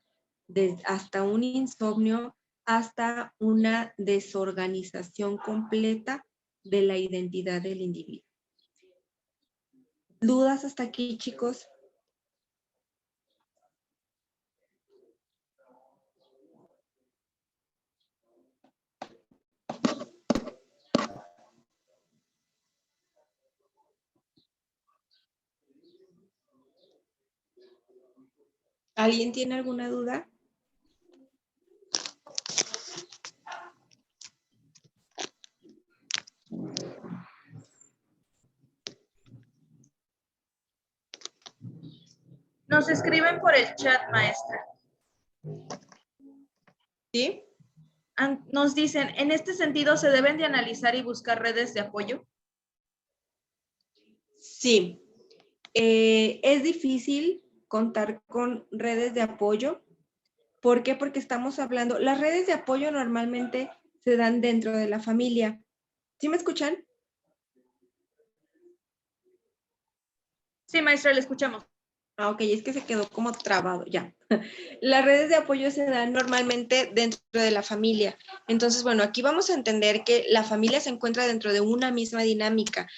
hasta un insomnio, hasta una desorganización completa de la identidad del individuo. ¿Dudas hasta aquí, chicos? ¿Alguien tiene alguna duda? Nos escriben por el chat, maestra. ¿Sí? Nos dicen, en este sentido, ¿se deben de analizar y buscar redes de apoyo? Sí. Es difícil contar con redes de apoyo. ¿Por qué? Porque estamos hablando, las redes de apoyo normalmente se dan dentro de la familia. ¿Sí me escuchan? Sí, maestra, le escuchamos. Ah, ok, es que se quedó como trabado, ya. Las redes de apoyo se dan normalmente dentro de la familia. Entonces, bueno, aquí vamos a entender que la familia se encuentra dentro de una misma dinámica.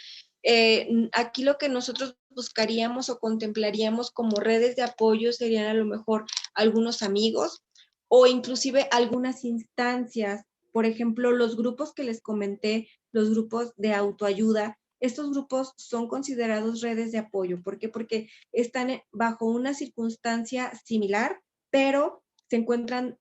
Aquí lo que nosotros buscaríamos o contemplaríamos como redes de apoyo serían a lo mejor algunos amigos o inclusive algunas instancias. Por ejemplo, los grupos que les comenté, los grupos de autoayuda, estos grupos son considerados redes de apoyo. ¿Por qué? Porque están bajo una circunstancia similar, pero se encuentran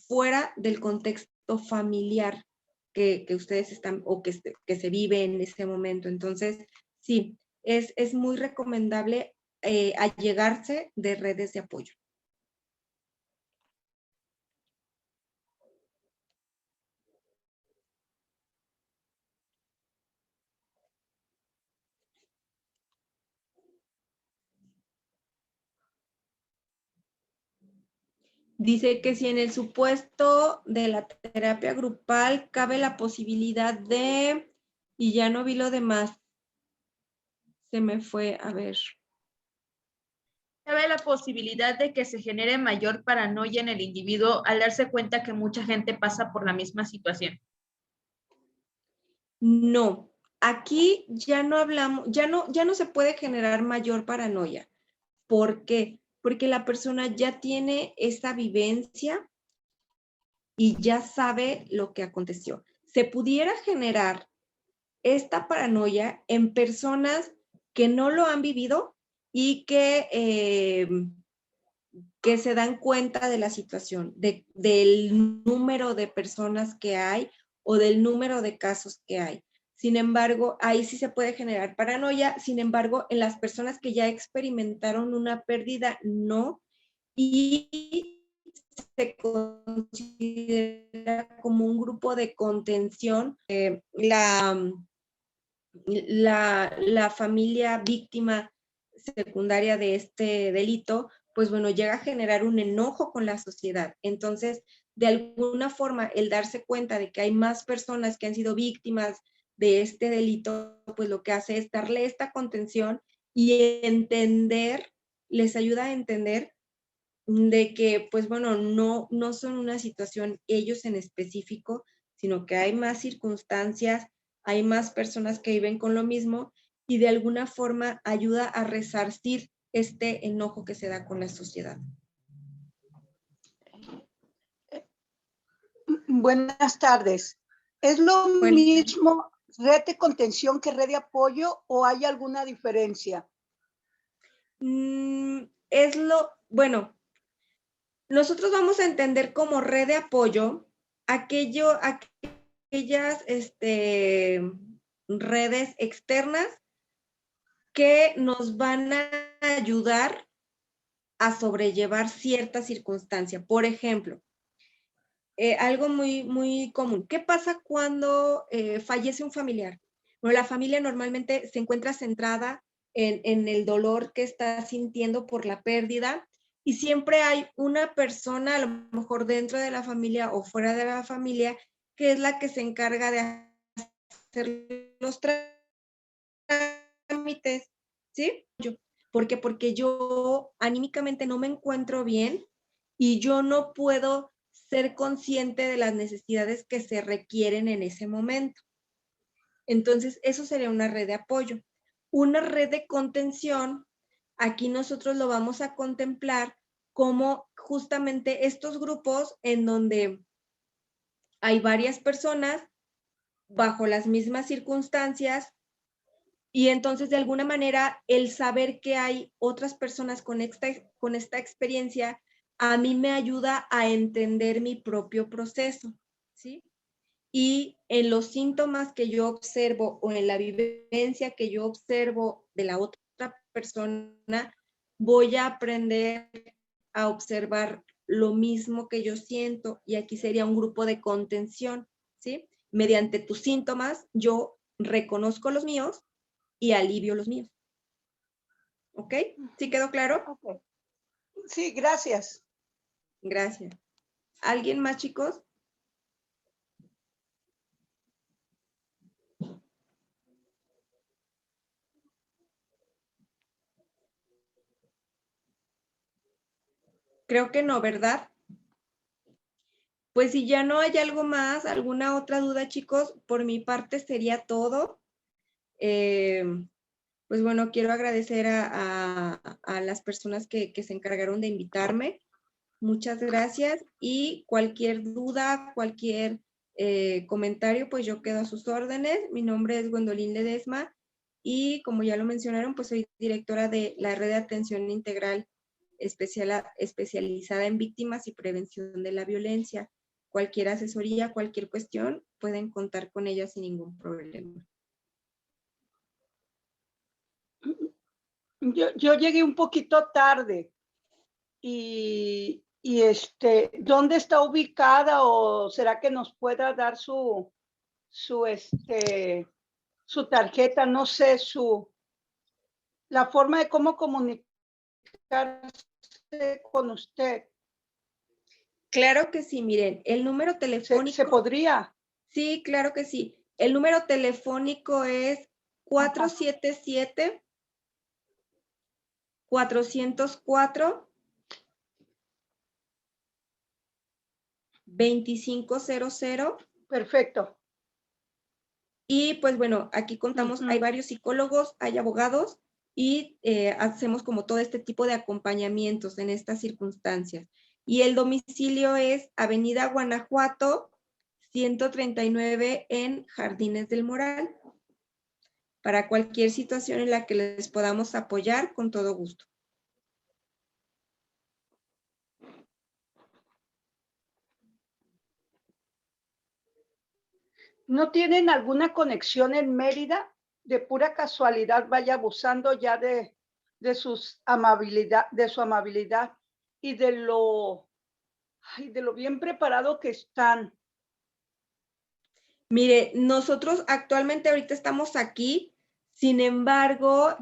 fuera del contexto familiar que ustedes están o que se vive en ese momento. Entonces, sí, es muy recomendable allegarse de redes de apoyo. Dice que si en el supuesto de la terapia grupal cabe la posibilidad de, y ya no vi lo demás, se me fue, a ver. Cabe la posibilidad de que se genere mayor paranoia en el individuo al darse cuenta que mucha gente pasa por la misma situación. No, aquí ya no hablamos, ya no se puede generar mayor paranoia. ¿Por qué? Porque la persona ya tiene esa vivencia y ya sabe lo que aconteció. Se pudiera generar esta paranoia en personas que no lo han vivido y que se dan cuenta de la situación, del número de personas que hay o del número de casos que hay. Sin embargo, ahí sí se puede generar paranoia. Sin embargo, en las personas que ya experimentaron una pérdida, no. Y se considera como un grupo de contención. La familia víctima secundaria de este delito, pues bueno, llega a generar un enojo con la sociedad. Entonces, de alguna forma, el darse cuenta de que hay más personas que han sido víctimas de este delito, pues lo que hace es darle esta contención y entender, les ayuda a entender de que, pues bueno, no son una situación ellos en específico, sino que hay más circunstancias, hay más personas que viven con lo mismo y de alguna forma ayuda a resarcir este enojo que se da con la sociedad. Buenas tardes. ¿Es lo mismo red de contención que red de apoyo o hay alguna diferencia? Bueno, nosotros vamos a entender como red de apoyo aquellas redes externas que nos van a ayudar a sobrellevar cierta circunstancia. Por ejemplo, algo muy común. ¿Qué pasa cuando fallece un familiar? Bueno, la familia normalmente se encuentra centrada en el dolor que está sintiendo por la pérdida y siempre hay una persona, a lo mejor dentro de la familia o fuera de la familia, que es la que se encarga de hacer los trámites, ¿sí? ¿Por qué? Porque yo anímicamente no me encuentro bien y yo no puedo ser consciente de las necesidades que se requieren en ese momento. Entonces, eso sería una red de apoyo. Una red de contención, aquí nosotros lo vamos a contemplar como justamente estos grupos en donde hay varias personas bajo las mismas circunstancias y entonces de alguna manera el saber que hay otras personas con esta experiencia a mí me ayuda a entender mi propio proceso, ¿sí? Y en los síntomas que yo observo o en la vivencia que yo observo de la otra persona, voy a aprender a observar lo mismo que yo siento y aquí sería un grupo de contención, ¿sí? Mediante tus síntomas yo reconozco los míos y alivio los míos. ¿Ok? ¿Sí quedó claro? Ok. Sí, gracias. Gracias. ¿Alguien más, chicos? Creo que no, ¿verdad? Pues si ya no hay algo más, alguna otra duda, chicos, por mi parte sería todo. Pues bueno, quiero agradecer a las personas que se encargaron de invitarme. Muchas gracias y cualquier duda, cualquier comentario, pues yo quedo a sus órdenes. Mi nombre es Gwendolyn Ledesma y como ya lo mencionaron, pues soy directora de la Red de Atención Integral especializada en víctimas y prevención de la violencia. Cualquier asesoría, cualquier cuestión, pueden contar con ella sin ningún problema. Yo llegué un poquito tarde y ¿dónde está ubicada o será que nos pueda dar su tarjeta, no sé, la forma de cómo comunicarse con usted? Claro que sí, miren, el número telefónico. ¿Se podría? Sí, claro que sí. El número telefónico es 477 404 2500. Perfecto. Y pues bueno, aquí contamos, hay varios psicólogos, hay abogados y hacemos como todo este tipo de acompañamientos en estas circunstancias. Y el domicilio es Avenida Guanajuato, 139 en Jardines del Moral. Para cualquier situación en la que les podamos apoyar, con todo gusto. ¿No tienen alguna conexión en Mérida? De pura casualidad vaya abusando ya de su amabilidad y de lo bien preparado que están. Mire, nosotros actualmente ahorita estamos aquí, sin embargo,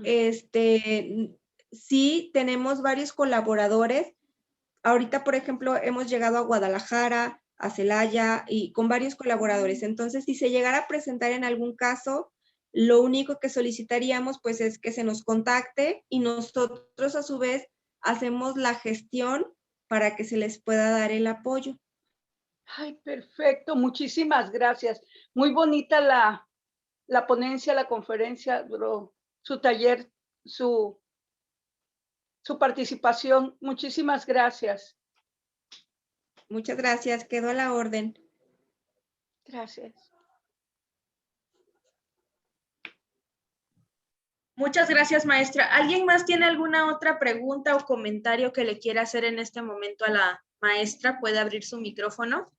sí tenemos varios colaboradores. Ahorita, por ejemplo, hemos llegado a Guadalajara, a Celaya y con varios colaboradores. Entonces, si se llegara a presentar en algún caso, lo único que solicitaríamos pues es que se nos contacte y nosotros a su vez hacemos la gestión para que se les pueda dar el apoyo. Ay, perfecto. Muchísimas gracias. Muy bonita la ponencia, la conferencia, su taller, su participación. Muchísimas gracias. Muchas gracias. Quedo a la orden. Gracias. Muchas gracias, maestra. ¿Alguien más tiene alguna otra pregunta o comentario que le quiera hacer en este momento a la maestra? ¿Puede abrir su micrófono?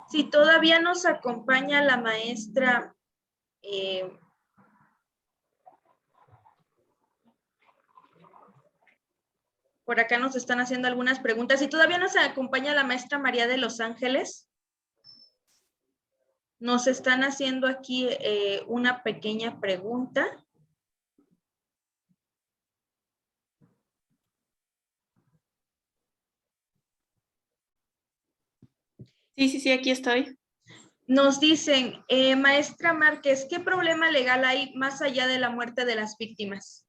Si todavía nos acompaña la maestra Por acá nos están haciendo algunas preguntas y todavía nos acompaña la maestra María de Los Ángeles. Nos están haciendo aquí una pequeña pregunta. Sí, aquí estoy. Nos dicen, maestra Márquez, ¿qué problema legal hay más allá de la muerte de las víctimas?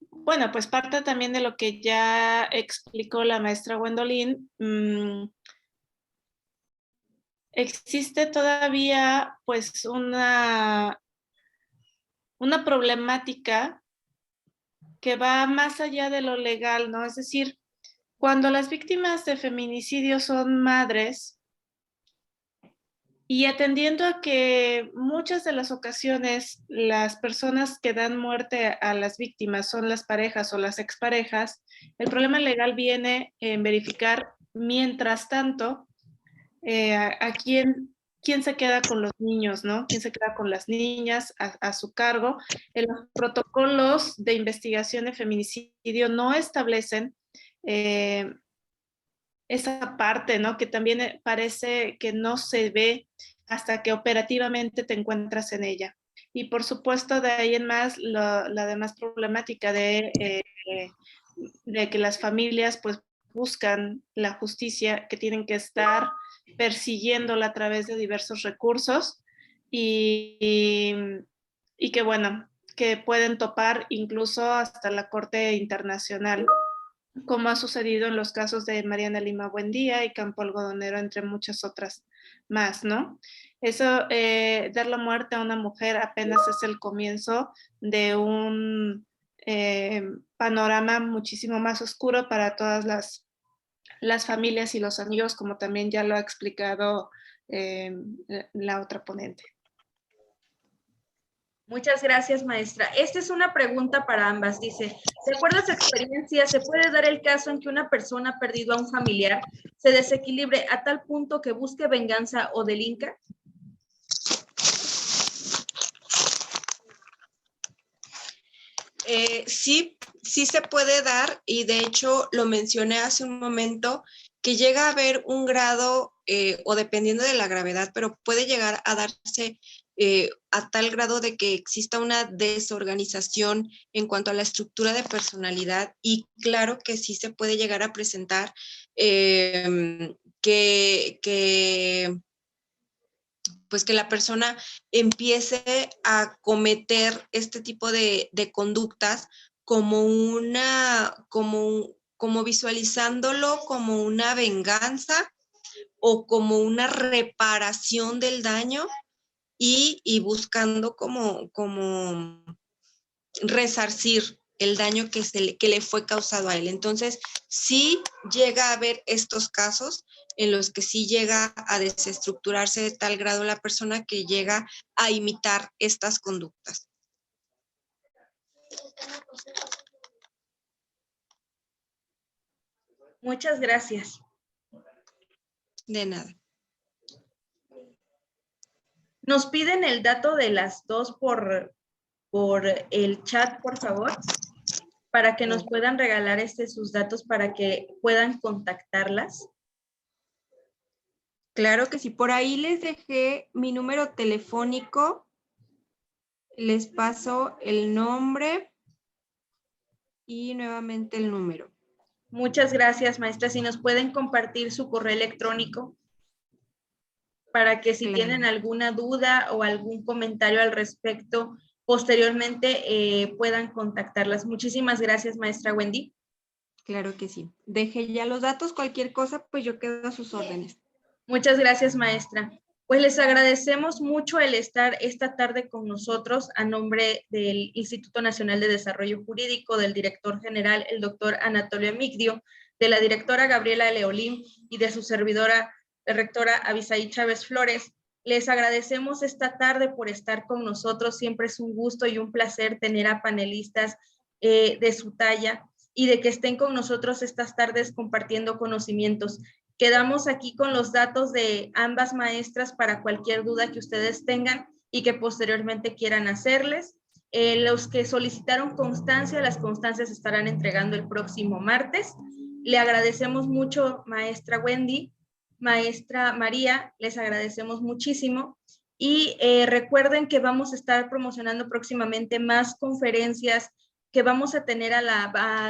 Bueno, pues parte también de lo que ya explicó la maestra Gwendolyn. Existe todavía pues una problemática que va más allá de lo legal, ¿no? Es decir, cuando las víctimas de feminicidio son madres, y atendiendo a que muchas de las ocasiones las personas que dan muerte a las víctimas son las parejas o las exparejas, el problema legal viene en verificar, mientras tanto, a quién se queda con los niños, ¿no? ¿Quién se queda con las niñas a su cargo? Los protocolos de investigación de feminicidio no establecen esa parte, ¿no? Que también parece que no se ve hasta que operativamente te encuentras en ella. Y por supuesto, de ahí en más, la demás problemática de que las familias pues buscan la justicia, que tienen que estar persiguiéndola a través de diversos recursos y que bueno, que pueden topar incluso hasta la Corte Internacional, como ha sucedido en los casos de Mariana Lima Buendía y Campo Algodonero, entre muchas otras más, ¿no? Eso, dar la muerte a una mujer apenas es el comienzo de un panorama muchísimo más oscuro para todas las familias y los amigos, como también ya lo ha explicado la otra ponente. Muchas gracias, maestra. Esta es una pregunta para ambas. Dice, de acuerdo a su experiencia, ¿se puede dar el caso en que una persona ha perdido a un familiar se desequilibre a tal punto que busque venganza o delinca? Sí se puede dar, y de hecho lo mencioné hace un momento, que llega a haber un grado, o dependiendo de la gravedad, pero puede llegar a darse a tal grado de que exista una desorganización en cuanto a la estructura de personalidad, y claro que sí se puede llegar a presentar pues que la persona empiece a cometer este tipo de conductas como visualizándolo como una venganza o como una reparación del daño, y buscando como resarcir el daño que le fue causado a él. Entonces, sí llega a haber estos casos en los que sí llega a desestructurarse de tal grado la persona que llega a imitar estas conductas. Muchas gracias. De nada. Nos piden el dato de las dos por el chat, por favor, para que nos puedan regalar sus datos para que puedan contactarlas. Claro que sí, por ahí les dejé mi número telefónico, les paso el nombre y nuevamente el número. Muchas gracias, maestra. Si nos pueden compartir su correo electrónico para que si Claro. tienen alguna duda o algún comentario al respecto, posteriormente puedan contactarlas. Muchísimas gracias, maestra Wendy. Claro que sí. Dejé ya los datos, cualquier cosa, pues yo quedo a sus órdenes. Muchas gracias, maestra. Pues les agradecemos mucho el estar esta tarde con nosotros a nombre del Instituto Nacional de Desarrollo Jurídico, del director general, el doctor Anatolio Emigdio, de la directora Gabriela Leolín y de su servidora, la rectora Abisaí Chávez Flores. Les agradecemos esta tarde por estar con nosotros. Siempre es un gusto y un placer tener a panelistas de su talla y de que estén con nosotros estas tardes compartiendo conocimientos. Quedamos aquí con los datos de ambas maestras para cualquier duda que ustedes tengan y que posteriormente quieran hacerles. Los que solicitaron constancia, las constancias se estarán entregando el próximo martes. Le agradecemos mucho, maestra Wendy, maestra María, les agradecemos muchísimo. Y recuerden que vamos a estar promocionando próximamente más conferencias que vamos a tener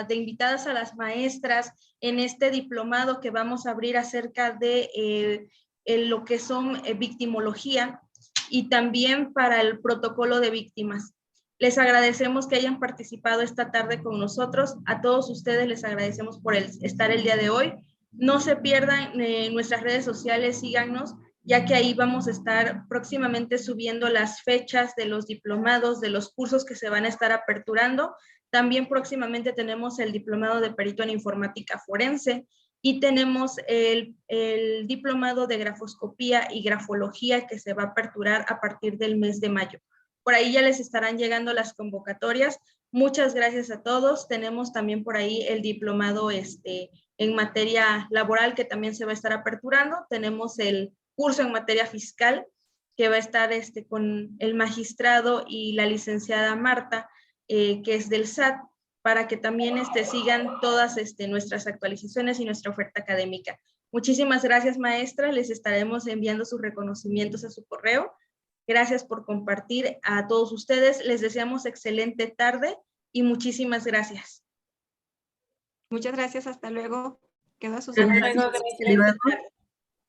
de invitadas a las maestras en este diplomado que vamos a abrir acerca de lo que son victimología y también para el protocolo de víctimas. Les agradecemos que hayan participado esta tarde con nosotros. A todos ustedes les agradecemos por estar el día de hoy. No se pierdan nuestras redes sociales, síganos, ya que ahí vamos a estar próximamente subiendo las fechas de los diplomados, de los cursos que se van a estar aperturando. También próximamente tenemos el diplomado de perito en informática forense y tenemos el diplomado de grafoscopía y grafología que se va a aperturar a partir del mes de mayo. Por ahí ya les estarán llegando las convocatorias. Muchas gracias a todos. Tenemos también por ahí el diplomado en materia laboral que también se va a estar aperturando. Tenemos el curso en materia fiscal que va a estar con el magistrado y la licenciada Marta, que es del SAT, para que también sigan todas nuestras actualizaciones y nuestra oferta académica. Muchísimas gracias, maestra. Les estaremos enviando sus reconocimientos a su correo. Gracias por compartir a todos ustedes. Les deseamos excelente tarde y muchísimas gracias. Muchas gracias. Hasta luego. Quedo a sus Hasta órdenes. luego. Gracias. Excelente tarde.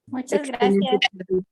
Muchas Excelente gracias. tarde.